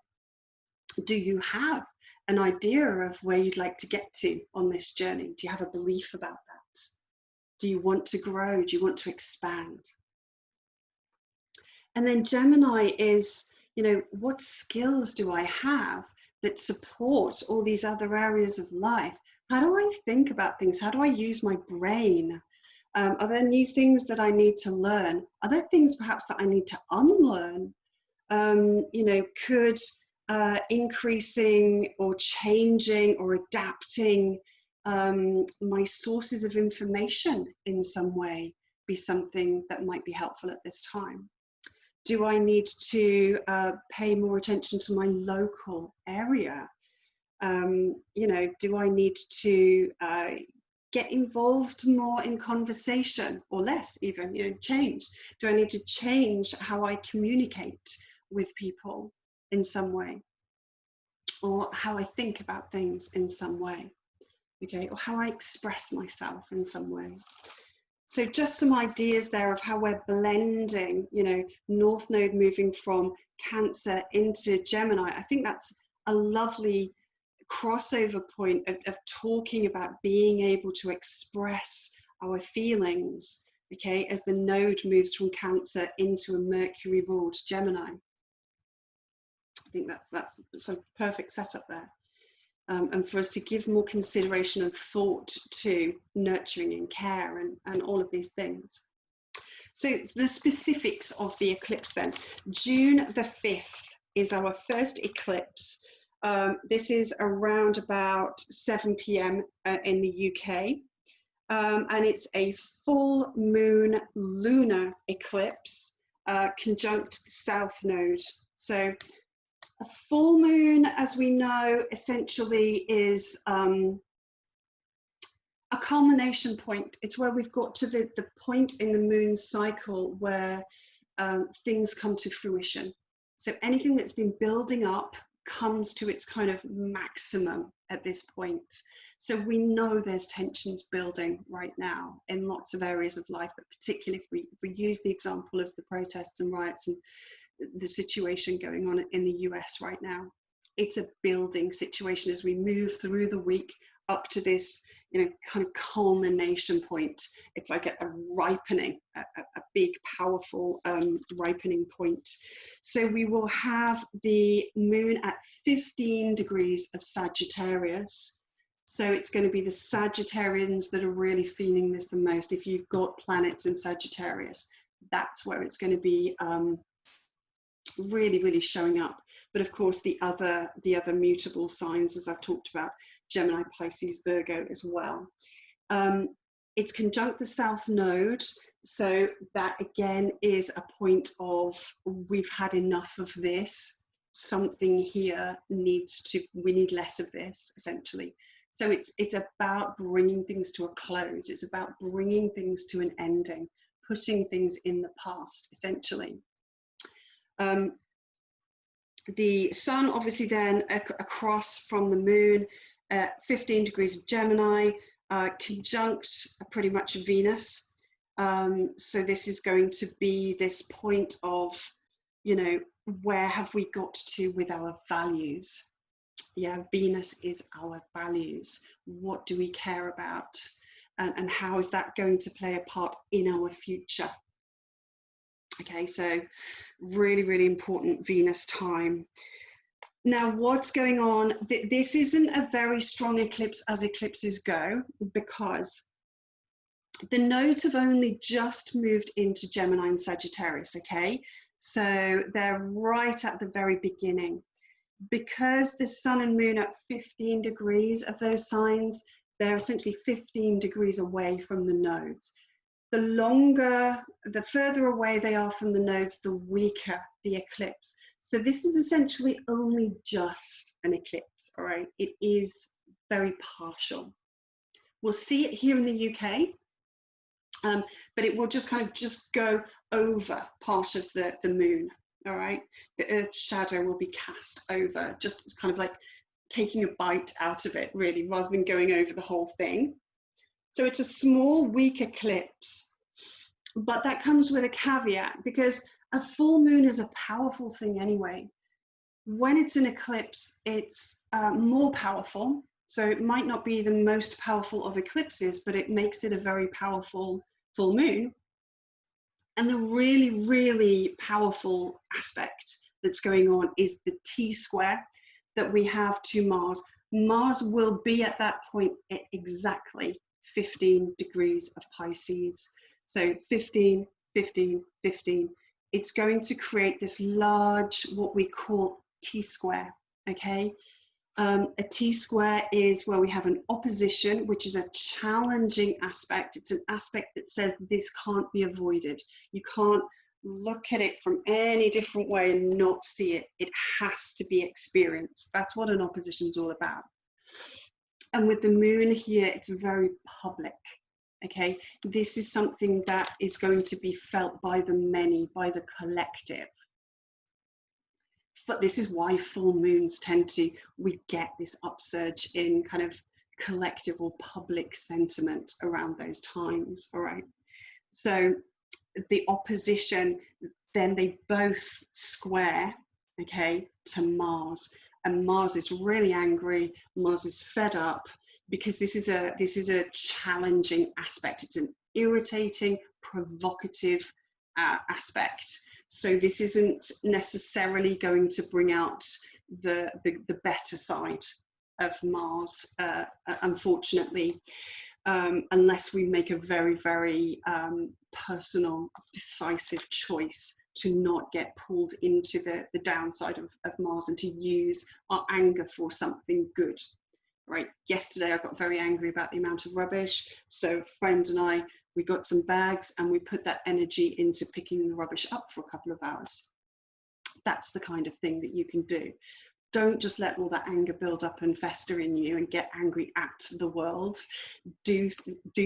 do you have an idea of where you'd like to get to on this journey? Do you have a belief about that? Do you want to grow? Do you want to expand? And then Gemini is, you know, what skills do I have that support all these other areas of life? How do I think about things? How do I use my brain? Are there new things that I need to learn? Are there things perhaps that I need to unlearn? You know, could increasing or changing or adapting my sources of information in some way be something that might be helpful at this time? Do I need to pay more attention to my local area? You know, do I need to get involved more in conversation, or less even, you know, change? Do I need to change how I communicate with people in some way, or how I think about things in some way, okay, or how I express myself in some way? So just some ideas there of how we're blending, you know, North Node moving from Cancer into Gemini. I think that's a lovely crossover point of talking about being able to express our feelings, okay, as the node moves from Cancer into a Mercury ruled Gemini. I think that's sort of perfect setup there. And for us to give more consideration and thought to nurturing and care and all of these things. So the specifics of the eclipse then. June the 5th is our first eclipse. This is around about 7 p.m. In the UK. And it's a full moon lunar eclipse conjunct the South Node. So a full moon, as we know, essentially is a culmination point. It's where we've got to the point in the moon cycle where things come to fruition. So anything that's been building up comes to its kind of maximum at this point. So we know there's tensions building right now in lots of areas of life, but particularly if we use the example of the protests and riots and the situation going on in the US right now. It's a building situation as we move through the week up to this, you know, kind of culmination point. It's like a ripening, a big, powerful ripening point. So we will have the moon at 15 degrees of Sagittarius. So it's going to be the Sagittarians that are really feeling this the most. If you've got planets in Sagittarius, that's where it's going to be really, really showing up. But of course, the other mutable signs, as I've talked about, Gemini, Pisces, Virgo as well. It's conjunct the South Node, so that again is a point of we've had enough of this. Something here needs to, we need less of this, essentially. So it's about bringing things to a close. It's about bringing things to an ending, putting things in the past, essentially. The sun obviously then across from the moon, 15 degrees of Gemini, conjunct pretty much Venus. So this is going to be this point of, you know, where have we got to with our values? Yeah, Venus is our values. What do we care about? And how is that going to play a part in our future? Okay, so really, really important Venus time. Now, what's going on? This isn't a very strong eclipse as eclipses go, because the nodes have only just moved into Gemini and Sagittarius, okay? So they're right at the very beginning. Because the sun and moon are 15 degrees of those signs, they're essentially 15 degrees away from the nodes. The longer, the further away they are from the nodes, the weaker the eclipse. So this is essentially only just an eclipse, all right? It is very partial. We'll see it here in the UK, but it will just kind of just go over part of the moon, all right? The Earth's shadow will be cast over, just kind of like taking a bite out of it, really, rather than going over the whole thing. So it's a small, weak eclipse, but that comes with a caveat, because a full moon is a powerful thing anyway. When it's an eclipse, it's more powerful. So it might not be the most powerful of eclipses, but it makes it a very powerful full moon. And the really, really powerful aspect that's going on is the T-square that we have to Mars. Mars will be at that point at exactly 15 degrees of Pisces. So 15, 15, 15. It's going to create this large, what we call T-square, okay? A T-square is where we have an opposition, which is a challenging aspect. It's an aspect that says this can't be avoided. You can't look at it from any different way and not see it. It has to be experienced. That's what an opposition is all about. And with the moon here, it's very public. Okay, this is something that is going to be felt by the many, by the collective. But this is why full moons we get this upsurge in kind of collective or public sentiment around those times. All right, so the opposition, then they both square, okay, to Mars, and Mars is really angry. Mars is fed up, because this is a challenging aspect. It's an irritating, provocative aspect. So this isn't necessarily going to bring out the better side of Mars, unfortunately, unless we make a very, very personal, decisive choice to not get pulled into the downside of Mars, and to use our anger for something good. Right, yesterday I got very angry about the amount of rubbish, so a friend and I, we got some bags and we put that energy into picking the rubbish up for a couple of hours. That's the kind of thing that you can do. Don't just let all that anger build up and fester in you and get angry at the world. Do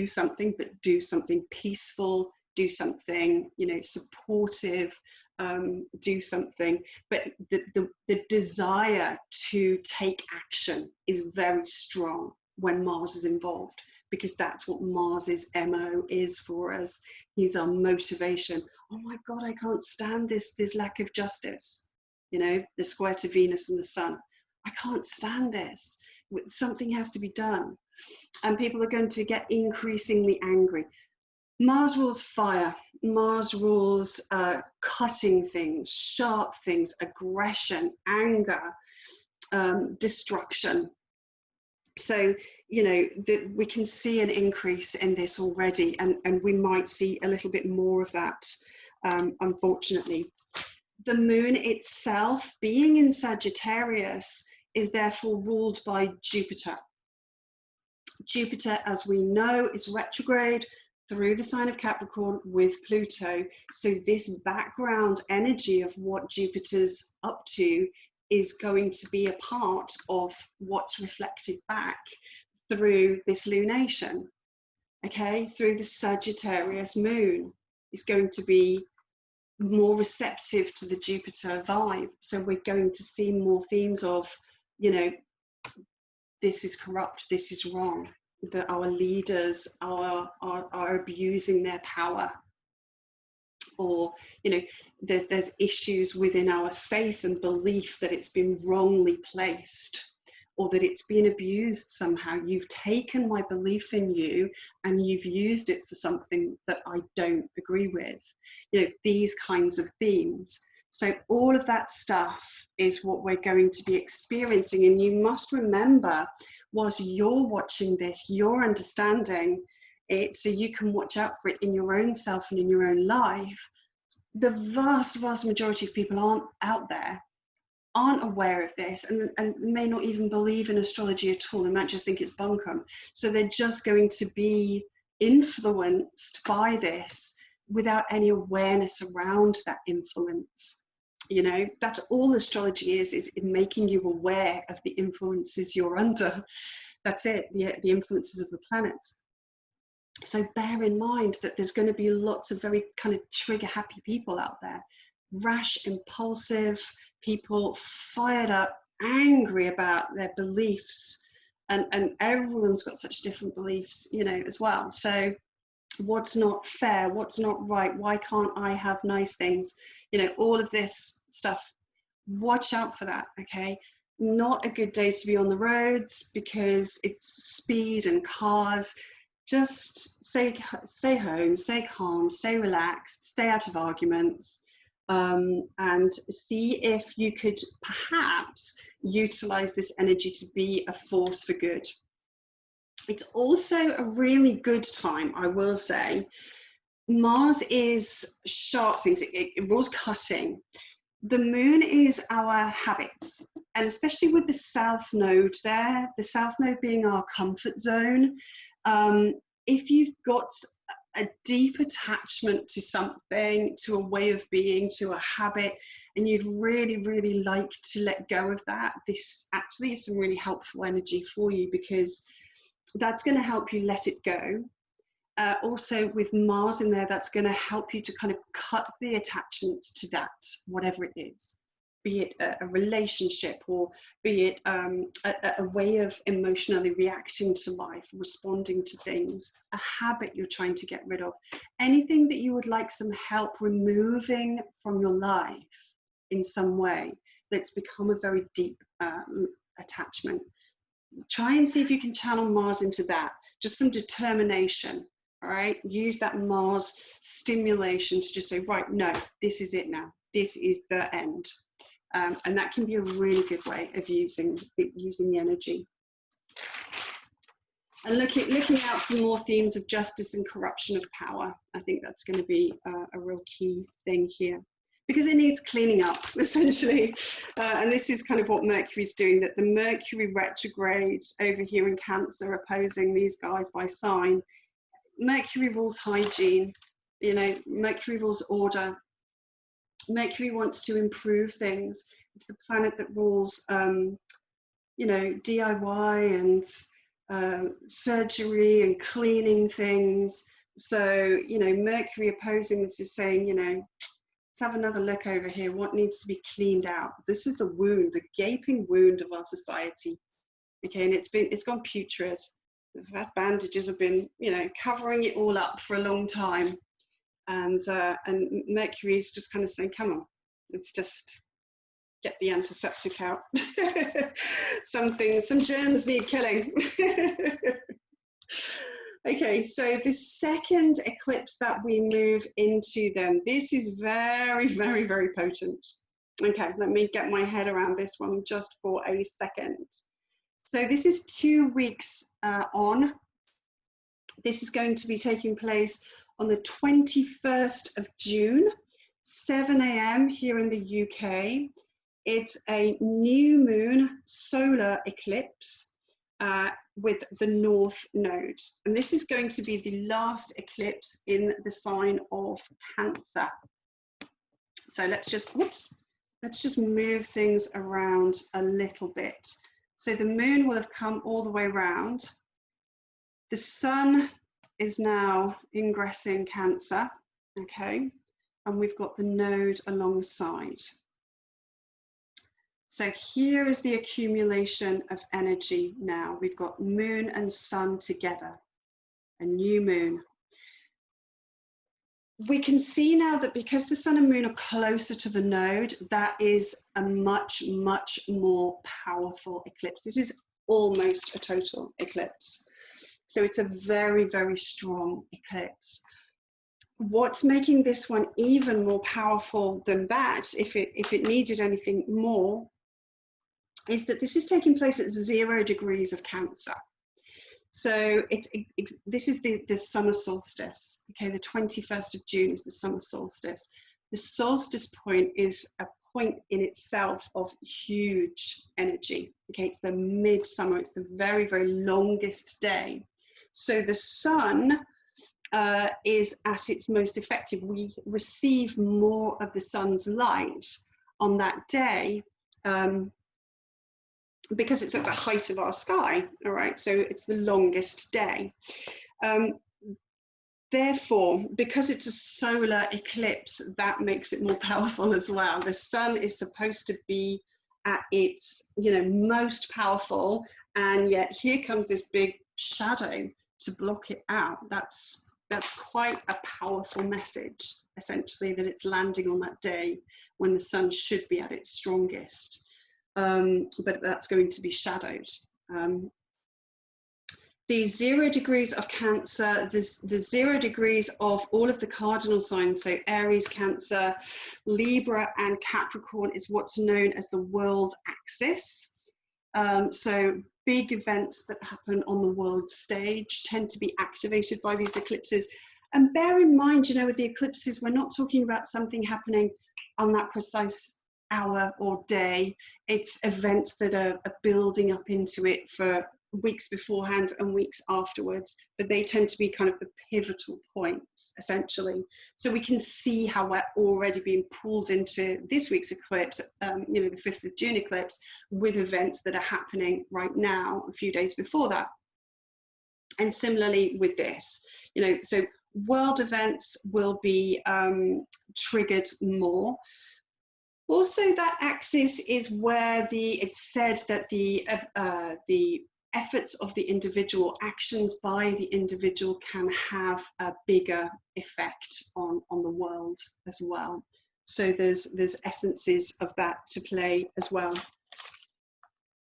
something, but do something peaceful, do something, you know, supportive, do something. But the desire to take action is very strong when Mars is involved, because that's what Mars's MO is for us. He's our motivation. Oh my God, I can't stand this lack of justice. You know, the square to Venus and the Sun. I can't stand this. Something has to be done. And people are going to get increasingly angry. Mars rules fire. Mars rules cutting things, sharp things, aggression, anger, destruction. So, you know, we can see an increase in this already, and we might see a little bit more of that, unfortunately. The moon itself, being in Sagittarius, is therefore ruled by Jupiter. Jupiter, as we know, is retrograde through the sign of Capricorn with Pluto. So this background energy of what Jupiter's up to is going to be a part of what's reflected back through this lunation, okay, through the Sagittarius moon. Is going to be more receptive to the Jupiter vibe. So we're going to see more themes of, you know, this is corrupt, this is wrong, that our leaders are abusing their power, or, you know, there's issues within our faith and belief that it's been wrongly placed, or that it's been abused somehow. You've taken my belief in you and you've used it for something that I don't agree with. You know, these kinds of themes. So all of that stuff is what we're going to be experiencing. And you must remember, whilst you're watching this, you're understanding it, so you can watch out for it in your own self and in your own life. The vast majority of people aren't out there, aren't aware of this, and may not even believe in astrology at all. They might just think it's bunkum. So they're just going to be influenced by this without any awareness around that influence. You know, that's all astrology is making you aware of the influences you're under. That's it, the influences of the planets. So bear in mind that there's going to be lots of very kind of trigger happy people out there. Rash, impulsive people, fired up, angry about their beliefs, and everyone's got such different beliefs, you know, as well. So what's not fair, what's not right, why can't I have nice things, you know, all of this stuff. Watch out for that, okay? Not a good day to be on the roads because it's speed and cars. Just stay home, stay calm, stay relaxed, stay out of arguments, and see if you could perhaps utilize this energy to be a force for good. It's also a really good time, I will say. Mars is sharp things, it rules cutting. The moon is our habits, and especially with the South Node there, the South Node being our comfort zone. If you've got a deep attachment to something, to a way of being, to a habit, and you'd really, really like to let go of that, this actually is some really helpful energy for you, because that's going to help you let it go. Also with Mars in there, that's going to help you to kind of cut the attachments to that, whatever it is, be it a relationship, or be it a way of emotionally reacting to life, responding to things, a habit you're trying to get rid of, anything that you would like some help removing from your life in some way that's become a very deep attachment. Try and see if you can channel Mars into that, just some determination. All right, use that Mars stimulation to just say, right, no, this is it now. This is the end. And that can be a really good way of using the energy. And looking out for more themes of justice and corruption of power. I think that's going to be a real key thing here, because it needs cleaning up, essentially. And this is kind of what Mercury's doing, that the Mercury retrograde over here in Cancer, opposing these guys by sign. Mercury rules hygiene, you know, Mercury rules order. Mercury wants to improve things. It's the planet that rules, you know, DIY and surgery and cleaning things. So, you know, Mercury opposing this is saying, you know, let's have another look over here. What needs to be cleaned out? This is the wound, the gaping wound of our society. Okay, and it's gone putrid. That bandages have been, you know, covering it all up for a long time, and Mercury's just kind of saying, come on, let's just get the antiseptic out. Some germs need killing. Okay, so the second eclipse that we move into, then this is very, very, very potent. Okay, let me get my head around this one just for a second. So this is 2 weeks on. This is going to be taking place on the 21st of June, 7 a.m. here in the UK. It's a new moon solar eclipse with the North Node. And this is going to be the last eclipse in the sign of Cancer. So let's just move things around a little bit. So the moon will have come all the way around. The sun is now ingressing Cancer, okay? And we've got the node alongside. So here is the accumulation of energy now. We've got moon and sun together, a new moon. We can see now that because the sun and moon are closer to the node, that is a much, much more powerful eclipse. This is almost a total eclipse. So it's a very, very strong eclipse. What's making this one even more powerful than that, if it needed anything more, is that this is taking place at 0 degrees of Cancer. So this is the summer solstice. Okay, the 21st of June is the summer solstice. The solstice point is a point in itself of huge energy. Okay, it's the midsummer, it's the very, very longest day. So the sun is at its most effective. We receive more of the sun's light on that day because it's at the height of our sky, all right? So it's the longest day. Therefore, because it's a solar eclipse, that makes it more powerful as well. The sun is supposed to be at its, you know, most powerful, and yet here comes this big shadow to block it out. That's quite a powerful message, essentially, that it's landing on that day when the sun should be at its strongest. But that's going to be shadowed. The 0 degrees of Cancer, the 0 degrees of all of the cardinal signs, so Aries, Cancer, Libra, and Capricorn, is what's known as the world axis. So big events that happen on the world stage tend to be activated by these eclipses. And bear in mind, you know, with the eclipses, we're not talking about something happening on that precise hour or day. It's events that are building up into it for weeks beforehand and weeks afterwards, but they tend to be kind of the pivotal points, essentially. So we can see how we're already being pulled into this week's eclipse, you know, the 5th of June eclipse, with events that are happening right now, a few days before that. And similarly with this, you know, so world events will be triggered more. Also, that axis is where it's said that the efforts of the individual, actions by the individual, can have a bigger effect on the world as well. So there's essences of that to play as well.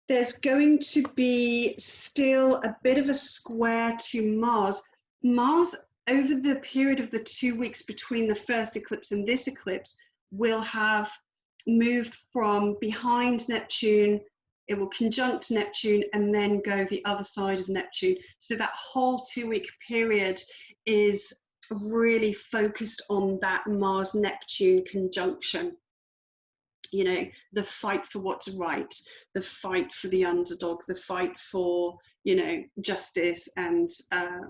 There's going to be still a bit of a square to Mars. Mars, over the period of the 2 weeks between the first eclipse and this eclipse, will have moved from behind Neptune. It will conjunct Neptune and then go the other side of Neptune. So that whole 2-week period is really focused on that Mars-Neptune conjunction. You know, the fight for what's right, the fight for the underdog, the fight for, you know, justice and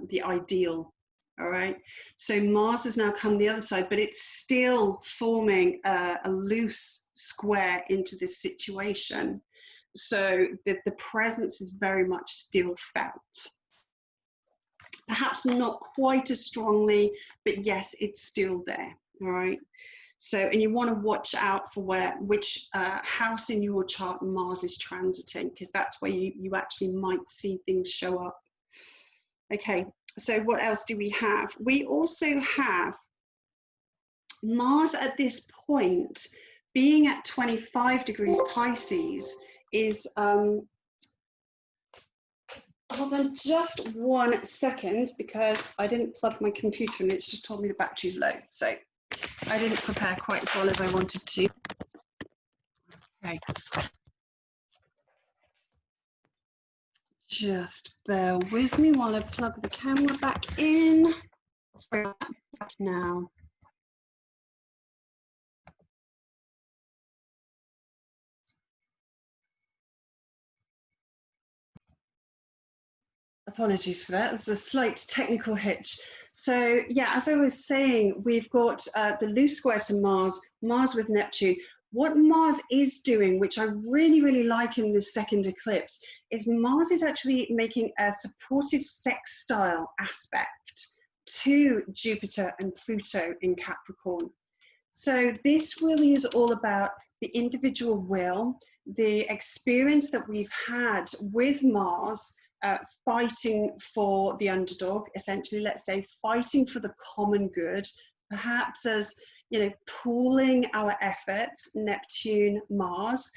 the ideal. All right, so Mars has now come the other side, but it's still forming a loose square into this situation. So the presence is very much still felt. Perhaps not quite as strongly, but yes, it's still there. All right. So, and you want to watch out for which house in your chart Mars is transiting, because that's where you actually might see things show up. Okay, so what else do we have? We also have Mars at this point being at 25 degrees Pisces is, hold on just 1 second, because I didn't plug my computer and it's just told me the battery's low. So I didn't prepare quite as well as I wanted to. Okay. Just bear with me while I plug the camera back in. Sorry, back now. Apologies for that. There's a slight technical hitch. So yeah, as I was saying, we've got the loose square to Mars, Mars with Neptune. What Mars is doing, which I really, really like in this second eclipse, is Mars is actually making a supportive sextile aspect to Jupiter and Pluto in Capricorn. So this really is all about the individual will, the experience that we've had with Mars, fighting for the underdog, essentially, let's say, fighting for the common good, perhaps as, you know, pooling our efforts, Neptune, Mars,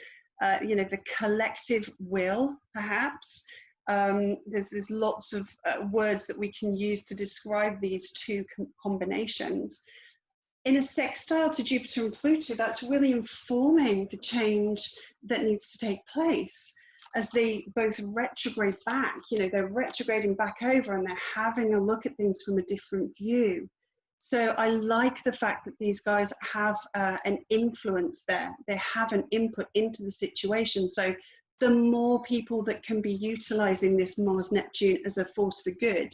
you know, the collective will, perhaps. There's lots of words that we can use to describe these two combinations. In a sextile to Jupiter and Pluto, that's really informing the change that needs to take place as they both retrograde back. You know, they're retrograding back over and they're having a look at things from a different view. So I like the fact that these guys have an influence there. They have an input into the situation. So the more people that can be utilizing this Mars-Neptune as a force for good,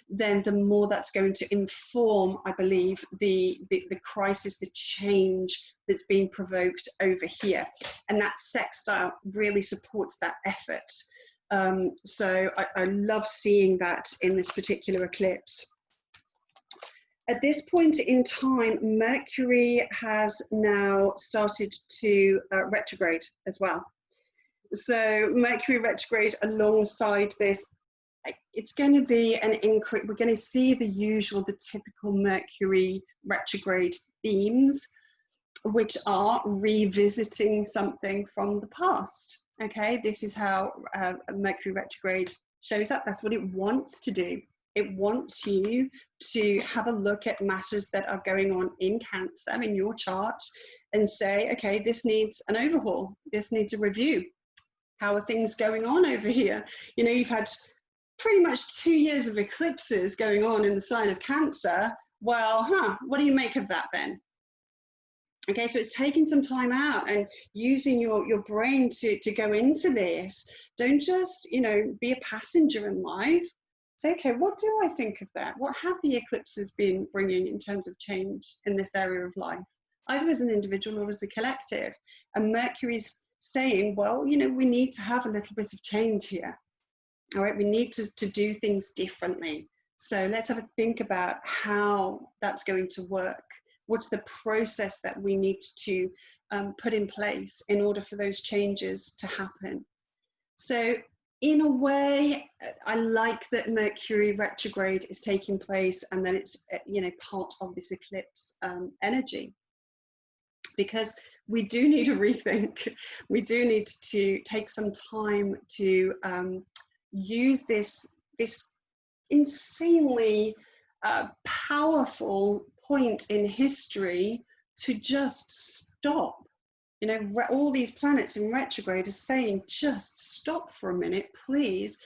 then the more that's going to inform, I believe, the crisis, the change that's being provoked over here. And that sextile really supports that effort. So I love seeing that in this particular eclipse. At this point in time, Mercury has now started to retrograde as well. So Mercury retrograde alongside this, it's going to be an increase. We're going to see the usual, the typical Mercury retrograde themes, which are revisiting something from the past. Okay, this is how Mercury retrograde shows up. That's what it wants to do. It wants you to have a look at matters that are going on in Cancer, in your chart, and say, okay, this needs an overhaul. This needs a review. How are things going on over here? You know, you've had pretty much 2 years of eclipses going on in the sign of Cancer. Well, what do you make of that then? Okay, so it's taking some time out and using your brain to go into this. Don't just, you know, be a passenger in life. Say, okay, what do I think of that? What have the eclipses been bringing in terms of change in this area of life, either as an individual or as a collective? And Mercury's saying, well, you know, we need to have a little bit of change here. All right, we need to do things differently. So let's have a think about how that's going to work. What's the process that we need to put in place in order for those changes to happen? So in a way, I like that Mercury retrograde is taking place, and then it's, you know, part of this eclipse energy, because we do need a rethink. We do need to take some time to use this insanely powerful point in history to just stop. You know, all these planets in retrograde are saying, just stop for a minute, please,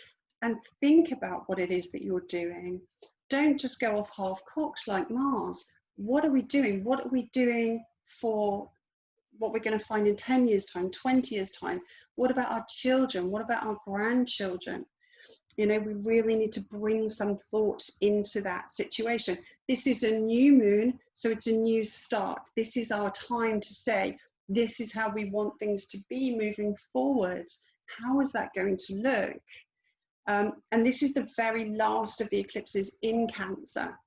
and think about what it is that you're doing. Don't just go off half cocked like Mars. What are we doing? What are we doing for what we're going to find in 10 years' time, 20 years' time? What about our children? What about our grandchildren? You know, we really need to bring some thought into that situation. This is a new moon, so it's a new start. This is our time to say, this is how we want things to be moving forward. How is that going to look? And this is the very last of the eclipses in Cancer.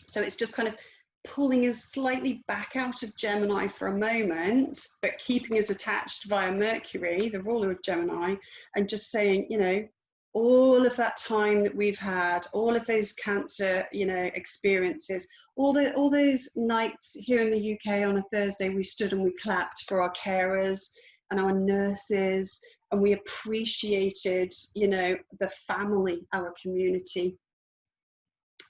So it's just kind of pulling us slightly back out of Gemini for a moment, but keeping us attached via Mercury, the ruler of Gemini, and just saying, you know, all of that time that we've had, all of those Cancer, you know, experiences, all those nights here in the UK on a Thursday, we stood and we clapped for our carers and our nurses, and we appreciated, you know, the family, our community.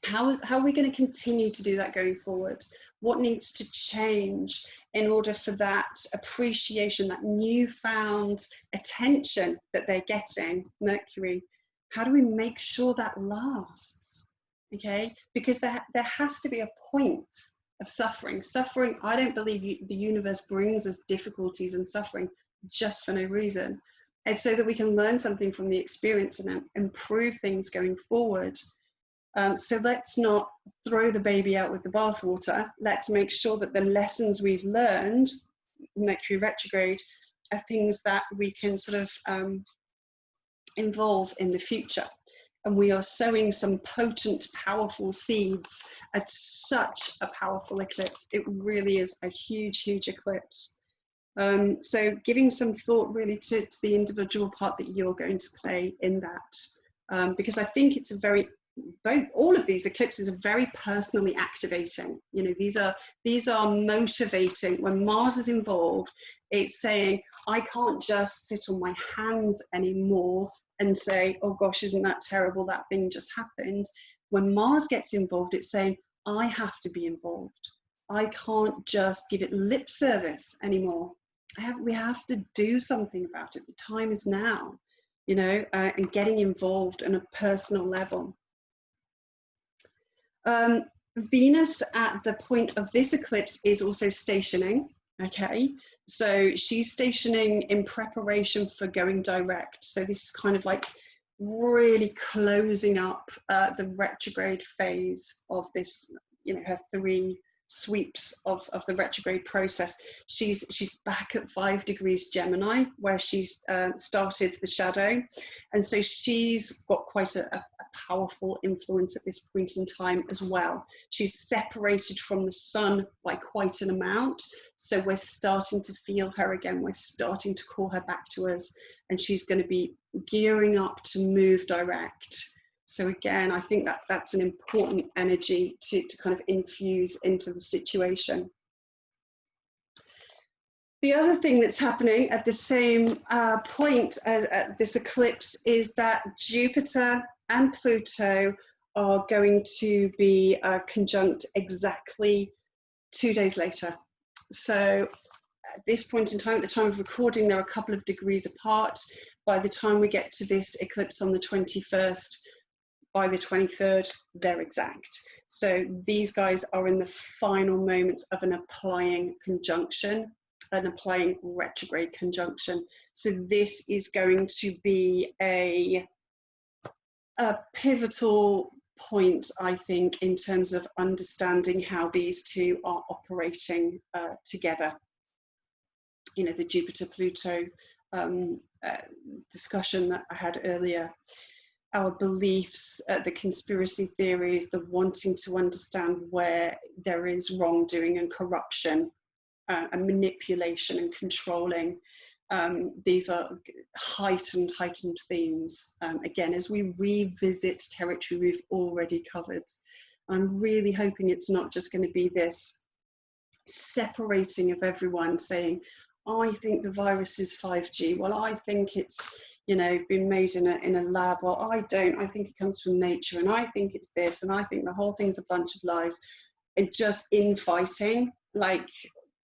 How are we going to continue to do that going forward? What needs to change in order for that appreciation, that newfound attention that they're getting, Mercury? How do we make sure that lasts? Okay, because there has to be a point of suffering. Suffering, I don't believe the universe brings us difficulties and suffering just for no reason. And so that we can learn something from the experience and improve things going forward. So let's not throw the baby out with the bathwater. Let's make sure that the lessons we've learned, Mercury retrograde, are things that we can sort of involve in the future. And we are sowing some potent, powerful seeds at such a powerful eclipse. It really is a huge, huge eclipse. So giving some thought really to the individual part that you're going to play in that. Because I think it's a very, all of these eclipses are very personally activating. You know, these are motivating. When Mars is involved, it's saying, I can't just sit on my hands anymore and say, oh gosh, isn't that terrible, that thing just happened. When Mars gets involved, it's saying, I have to be involved. I can't just give it lip service anymore. We have to do something about it. The time is now, you know, and getting involved on a personal level. Venus at the point of this eclipse is also stationing, okay? So she's stationing in preparation for going direct. So this is kind of like really closing up the retrograde phase of this, you know, her 3 sweeps of the retrograde process. She's back at 5 degrees Gemini, where she's started the shadow, and so she's got quite a powerful influence at this point in time as well. She's separated from the sun by quite an amount, so we're starting to feel her again. We're starting to call her back to us, and she's going to be gearing up to move direct. So again, I think that that's an important energy to kind of infuse into the situation. The other thing that's happening at the same point as at this eclipse is that Jupiter and Pluto are going to be conjunct exactly 2 days later. So at this point in time, at the time of recording, they're a couple of degrees apart. By the time we get to this eclipse on the 21st, by the 23rd, they're exact. So these guys are in the final moments of an applying conjunction, an applying retrograde conjunction. So this is going to be a pivotal point, I think, in terms of understanding how these two are operating together. You know, the Jupiter-Pluto discussion that I had earlier, our beliefs, the conspiracy theories, the wanting to understand where there is wrongdoing and corruption and manipulation and controlling. These are heightened themes. Again, as we revisit territory we've already covered, I'm really hoping it's not just going to be this separating of everyone saying, I think the virus is 5G. Well, I think it's, you know, been made in a lab. Well, I don't. I think it comes from nature, and I think it's this, and I think the whole thing's a bunch of lies. And just infighting, like,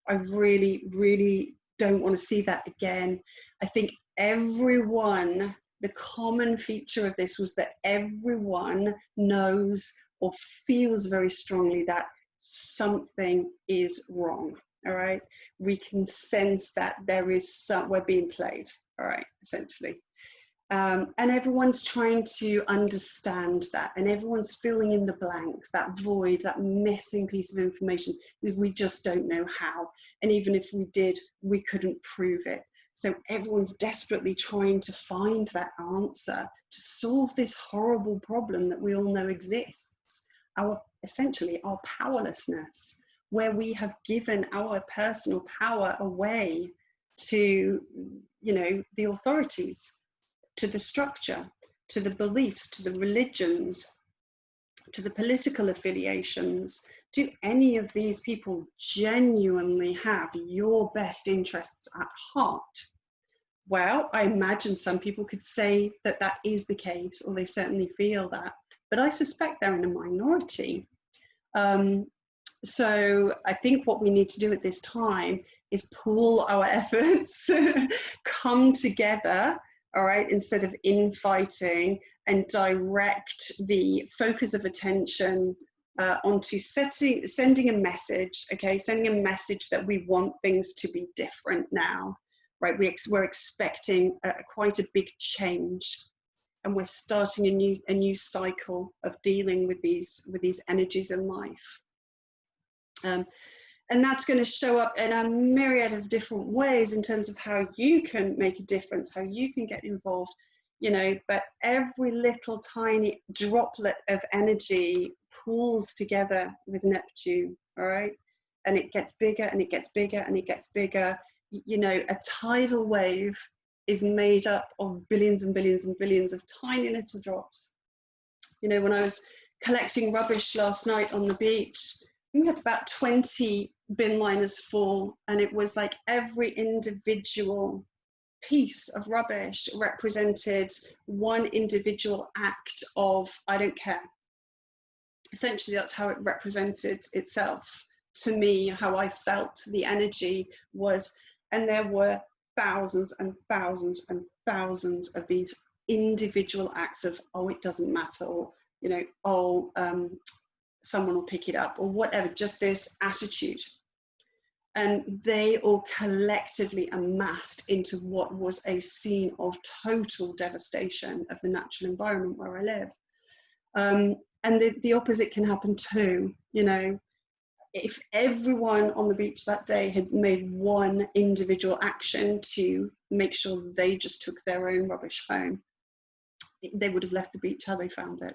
I really, really don't want to see that again. I think everyone, the common feature of this was that everyone knows or feels very strongly that something is wrong. All right, we can sense that there is we're being played. All right, essentially. And everyone's trying to understand that, and everyone's filling in the blanks, that void, that missing piece of information. We just don't know how. And even if we did, we couldn't prove it. So everyone's desperately trying to find that answer to solve this horrible problem that we all know exists. Essentially our powerlessness, where we have given our personal power away to, you know, the authorities, to the structure, to the beliefs, to the religions, to the political affiliations. Do any of these people genuinely have your best interests at heart? Well, I imagine some people could say that that is the case, or they certainly feel that, but I suspect they're in a minority. So I think what we need to do at this time is pool our efforts, come together, all right, instead of infighting, and direct the focus of attention onto sending a message, okay, sending a message that we want things to be different now, right? We're expecting quite a big change, and we're starting a new cycle of dealing with these energies in life. And that's going to show up in a myriad of different ways in terms of how you can make a difference, how you can get involved, you know, but every little tiny droplet of energy pools together with Neptune, all right? And it gets bigger and it gets bigger and it gets bigger. You know, a tidal wave is made up of billions and billions and billions of tiny little drops. You know, when I was collecting rubbish last night on the beach, we had about 20 bin liners full, and it was like every individual piece of rubbish represented one individual act of I don't care. Essentially, that's how it represented itself to me, how I felt the energy was. And there were thousands and thousands and thousands of these individual acts of, oh, it doesn't matter, or, you know, oh, someone will pick it up, or whatever, just this attitude. And they all collectively amassed into what was a scene of total devastation of the natural environment where I live. And the opposite can happen too. You know, if everyone on the beach that day had made one individual action to make sure they just took their own rubbish home, they would have left the beach how they found it.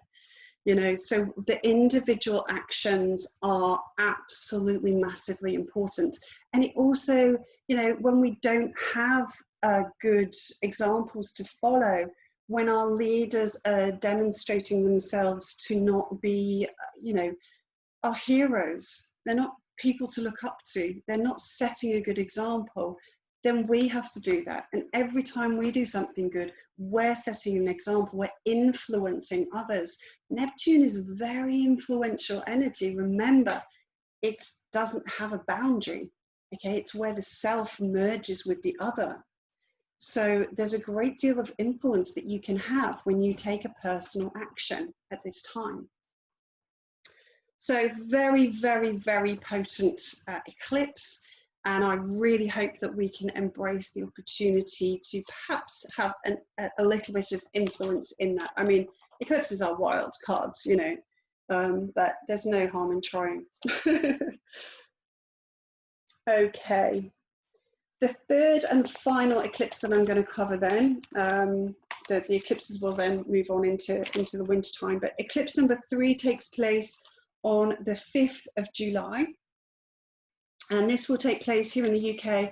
You know, so the individual actions are absolutely massively important. And it also, you know, when we don't have good examples to follow, when our leaders are demonstrating themselves to not be, you know, our heroes, they're not people to look up to, they're not setting a good example, then we have to do that. And every time we do something good, we're setting an example, we're influencing others. Neptune is very influential energy. Remember, it doesn't have a boundary, okay? It's where the self merges with the other. So there's a great deal of influence that you can have when you take a personal action at this time. So very, very, very potent eclipse. And I really hope that we can embrace the opportunity to perhaps have a little bit of influence in that. I mean, eclipses are wild cards, you know, but there's no harm in trying. Okay. The third and final eclipse that I'm going to cover then, the eclipses will then move on into the winter time, but eclipse number 3 takes place on the 5th of July. And this will take place here in the UK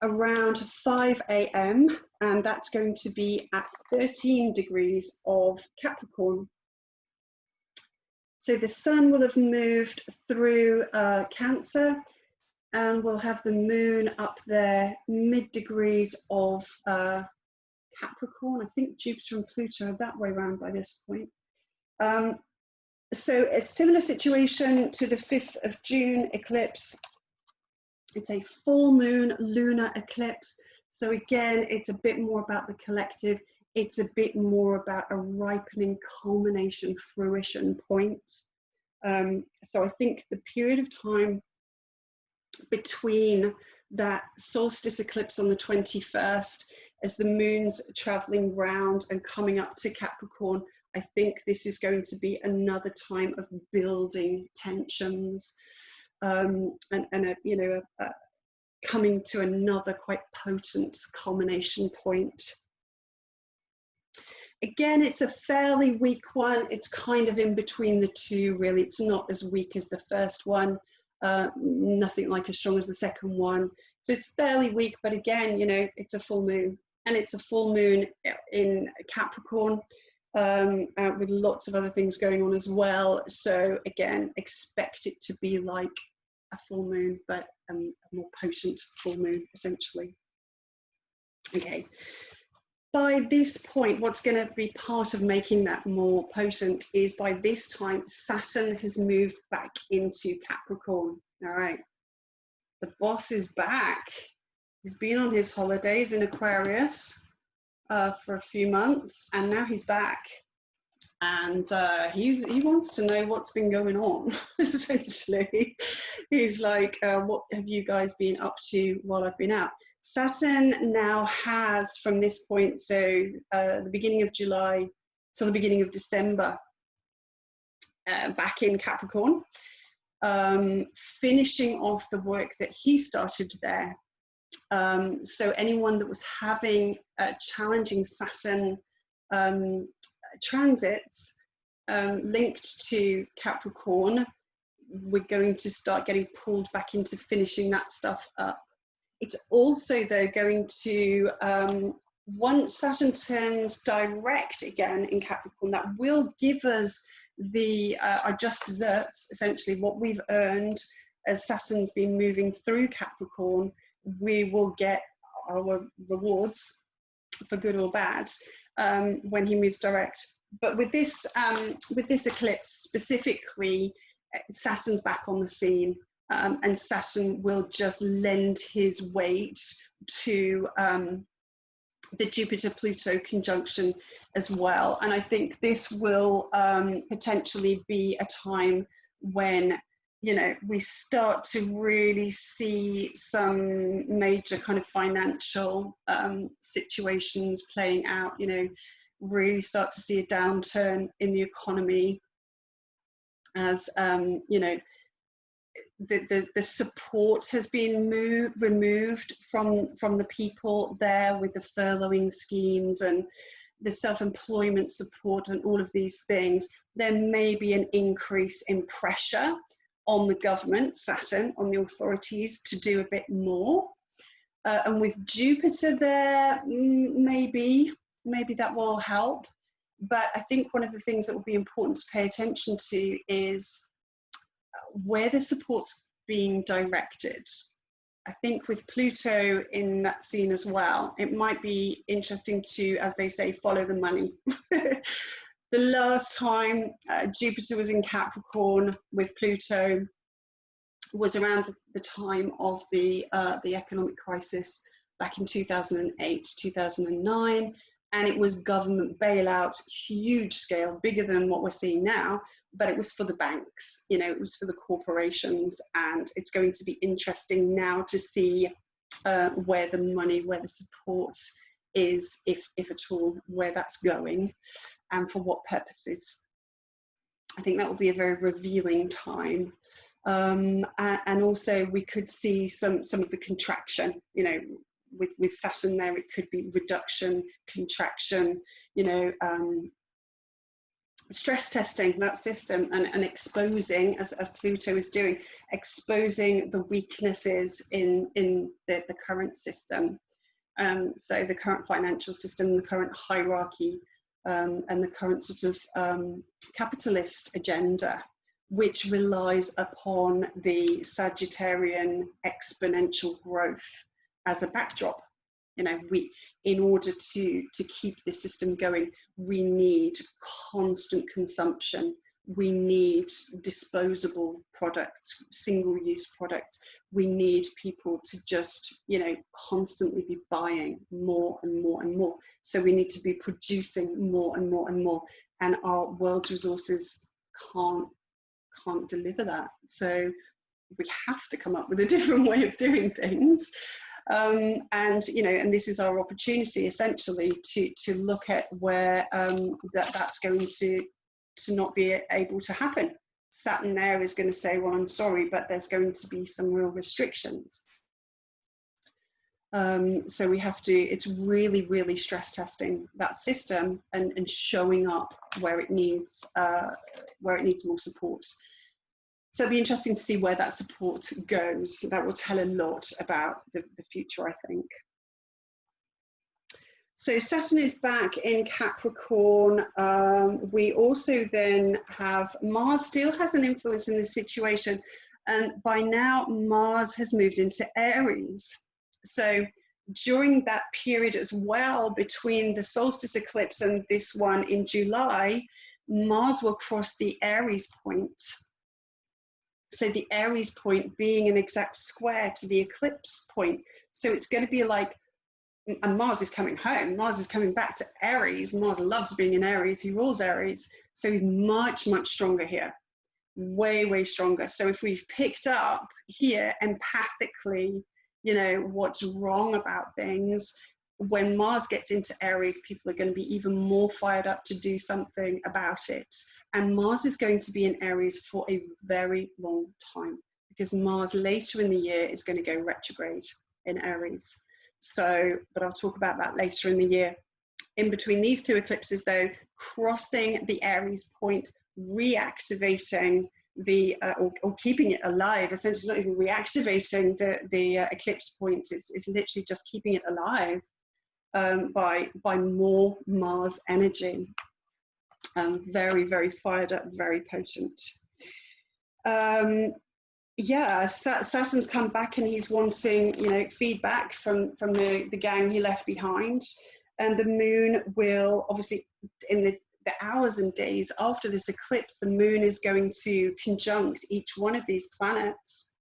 around 5 AM, and that's going to be at 13 degrees of Capricorn. So the sun will have moved through Cancer, and we'll have the moon up there, mid degrees of Capricorn. I think Jupiter and Pluto are that way around by this point. So a similar situation to the 5th of June eclipse. It's a full moon lunar eclipse. So again, it's a bit more about the collective. It's a bit more about a ripening culmination fruition point. So I think the period of time between that solstice eclipse on the 21st, as the moon's traveling round and coming up to Capricorn, I think this is going to be another time of building tensions, and coming to another quite potent culmination point. Again, it's a fairly weak one. It's kind of in between the two, really. It's not as weak as the first one, nothing like as strong as the second one. So it's fairly weak, but again, you know, it's a full moon, and it's a full moon in Capricorn, with lots of other things going on as well. So again, expect it to be like a full moon, but a more potent full moon, essentially. Okay. By this point, what's going to be part of making that more potent is by this time, Saturn has moved back into Capricorn. All right. The boss is back. He's been on his holidays in Aquarius for a few months, and now he's back. And he wants to know what's been going on, essentially. He's like, what have you guys been up to while I've been out? Saturn now has, from this point, so the beginning of July, so the beginning of December, back in Capricorn, finishing off the work that he started there. So anyone that was having challenging Saturn transits linked to Capricorn, we're going to start getting pulled back into finishing that stuff up. It's also, though, going to, once Saturn turns direct again in Capricorn, that will give us the our just desserts, essentially what we've earned as Saturn's been moving through Capricorn. We will get our rewards, for good or bad, when he moves direct. But with this eclipse specifically, Saturn's back on the scene, and Saturn will just lend his weight to the Jupiter-Pluto conjunction as well. And I think this will potentially be a time when, you know, we start to really see some major kind of financial situations playing out, you know, really start to see a downturn in the economy as, you know, the support has been removed from the people there with the furloughing schemes and the self-employment support and all of these things. There may be an increase in pressure on the government, Saturn, on the authorities to do a bit more. And with Jupiter there, maybe that will help. But I think one of the things that will be important to pay attention to is where the support's being directed. I think with Pluto in that scene as well, it might be interesting to, as they say, follow the money. The last time Jupiter was in Capricorn with Pluto was around the time of the economic crisis back in 2008, 2009, and it was government bailouts, huge scale, bigger than what we're seeing now, but it was for the banks, you know, it was for the corporations, and it's going to be interesting now to see where the money, where the support is, if at all, where that's going, and for what purposes. I think that will be a very revealing time. And also we could see some of the contraction, you know, with Saturn there, it could be reduction, contraction, you know, stress testing that system and exposing, as Pluto is doing, exposing the weaknesses in the current system. So the current financial system, the current hierarchy, and the current sort of capitalist agenda, which relies upon the Sagittarian exponential growth as a backdrop. You know, in order to keep the system going, we need constant consumption. We need disposable products, single-use products. We need people to just, you know, constantly be buying more and more and more. So we need to be producing more and more and more. And our world's resources can't deliver that. So we have to come up with a different way of doing things. And you know, and this is our opportunity essentially to look at where that's going to not be able to happen. Saturn there is going to say, well, I'm sorry, but there's going to be some real restrictions. So we have to, it's really, really stress testing that system and showing up where it needs more support. So it'll be interesting to see where that support goes. That will tell a lot about the future, I think. So Saturn is back in Capricorn. We also then have Mars still has an influence in this situation. And by now, Mars has moved into Aries. So during that period as well, between the solstice eclipse and this one in July, Mars will cross the Aries point. So the Aries point being an exact square to the eclipse point. So it's going to be like, and Mars is coming home. Mars is coming back to Aries. Mars loves being in Aries. He rules Aries. So he's much, much stronger here. Way, way stronger. So if we've picked up here empathically, you know, what's wrong about things, when Mars gets into Aries, people are going to be even more fired up to do something about it. And Mars is going to be in Aries for a very long time, because Mars later in the year is going to go retrograde in Aries. So, but I'll talk about that later in the year. In between these two eclipses though, crossing the Aries point, reactivating the, or keeping it alive, essentially not even reactivating the eclipse point, it's literally just keeping it alive by more Mars energy. Very, very fired up, very potent. Yeah, Saturn's come back and he's wanting, you know, feedback from the gang he left behind. And the moon will, obviously, in the hours and days after this eclipse, the moon is going to conjunct each one of these planets,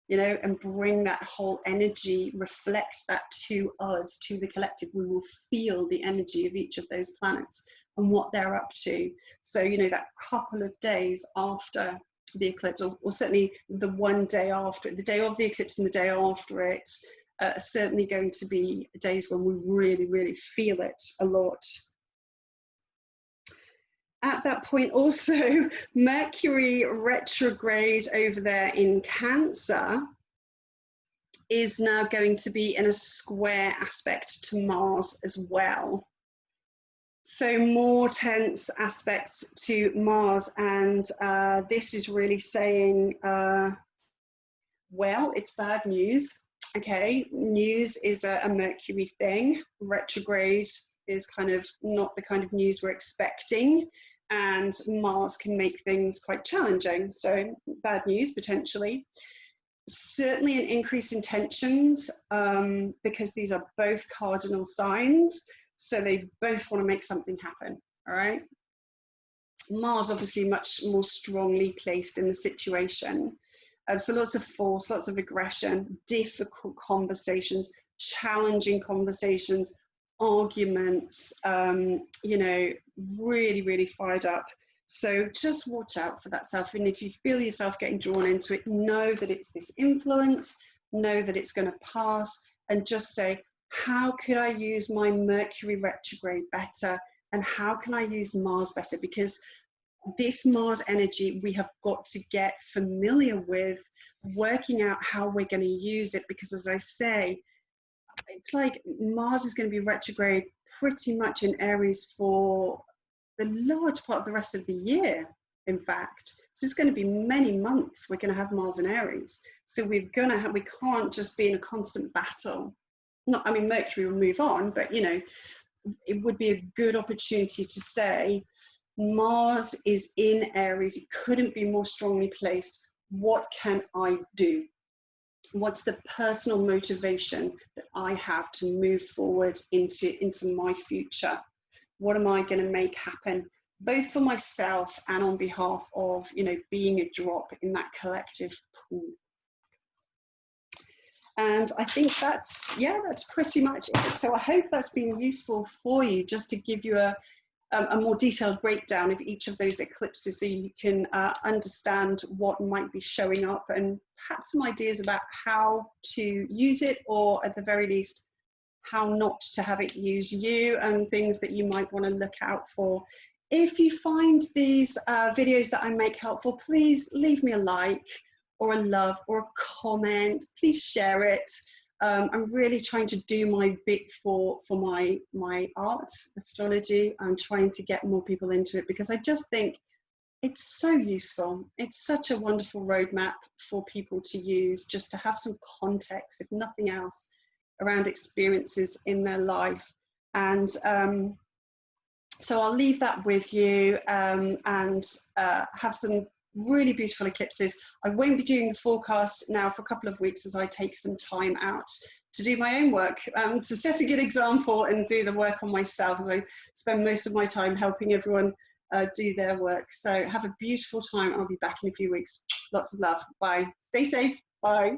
you know, and bring that whole energy, reflect that to us, to the collective. We will feel the energy of each of those planets and what they're up to. So, you know, that couple of days after the eclipse, or certainly the one day after, the day of the eclipse and the day after it, are certainly going to be days when we really, really feel it a lot. At that point also, Mercury retrograde over there in Cancer is now going to be in a square aspect to Mars as well. So more tense aspects to Mars, and this is really saying, well, it's bad news. Okay, news is a Mercury thing. Retrograde is kind of not the kind of news we're expecting, and Mars can make things quite challenging. So bad news potentially. Certainly an increase in tensions, because these are both cardinal signs. So they both want to make something happen, all right? Mars obviously much more strongly placed in the situation. So lots of force, lots of aggression, difficult conversations, challenging conversations, arguments, you know, really, really fired up. So just watch out for that stuff. And if you feel yourself getting drawn into it, know that it's this influence, know that it's going to pass, and just say, how could I use my Mercury retrograde better? And how can I use Mars better? Because this Mars energy, we have got to get familiar with, working out how we're going to use it. Because as I say, it's like Mars is going to be retrograde pretty much in Aries for the large part of the rest of the year, in fact. So it's going to be many months we're going to have Mars in Aries. So we can't just be in a constant battle. Not, I mean, Mercury will move on, but you know, it would be a good opportunity to say, Mars is in Aries, it couldn't be more strongly placed. What can I do? What's the personal motivation that I have to move forward into my future? What am I going to make happen, both for myself and on behalf of, you know, being a drop in that collective pool? And I think that's pretty much it. So I hope that's been useful for you, just to give you a more detailed breakdown of each of those eclipses, so you can understand what might be showing up, and perhaps some ideas about how to use it, or at the very least, how not to have it use you, and things that you might want to look out for. If you find these videos that I make helpful, please leave me a like or a love or a comment. Please share it. I'm really trying to do my bit for my art, astrology. I'm trying to get more people into it, because I just think it's so useful. It's such a wonderful roadmap for people to use, just to have some context, if nothing else, around experiences in their life. And so I'll leave that with you, and have some really beautiful eclipses. I won't be doing the forecast now for a couple of weeks, as I take some time out to do my own work, to set a good example and do the work on myself, as I spend most of my time helping everyone do their work. So have a beautiful time. I'll be back in a few weeks. Lots of love. Bye. Stay safe. Bye.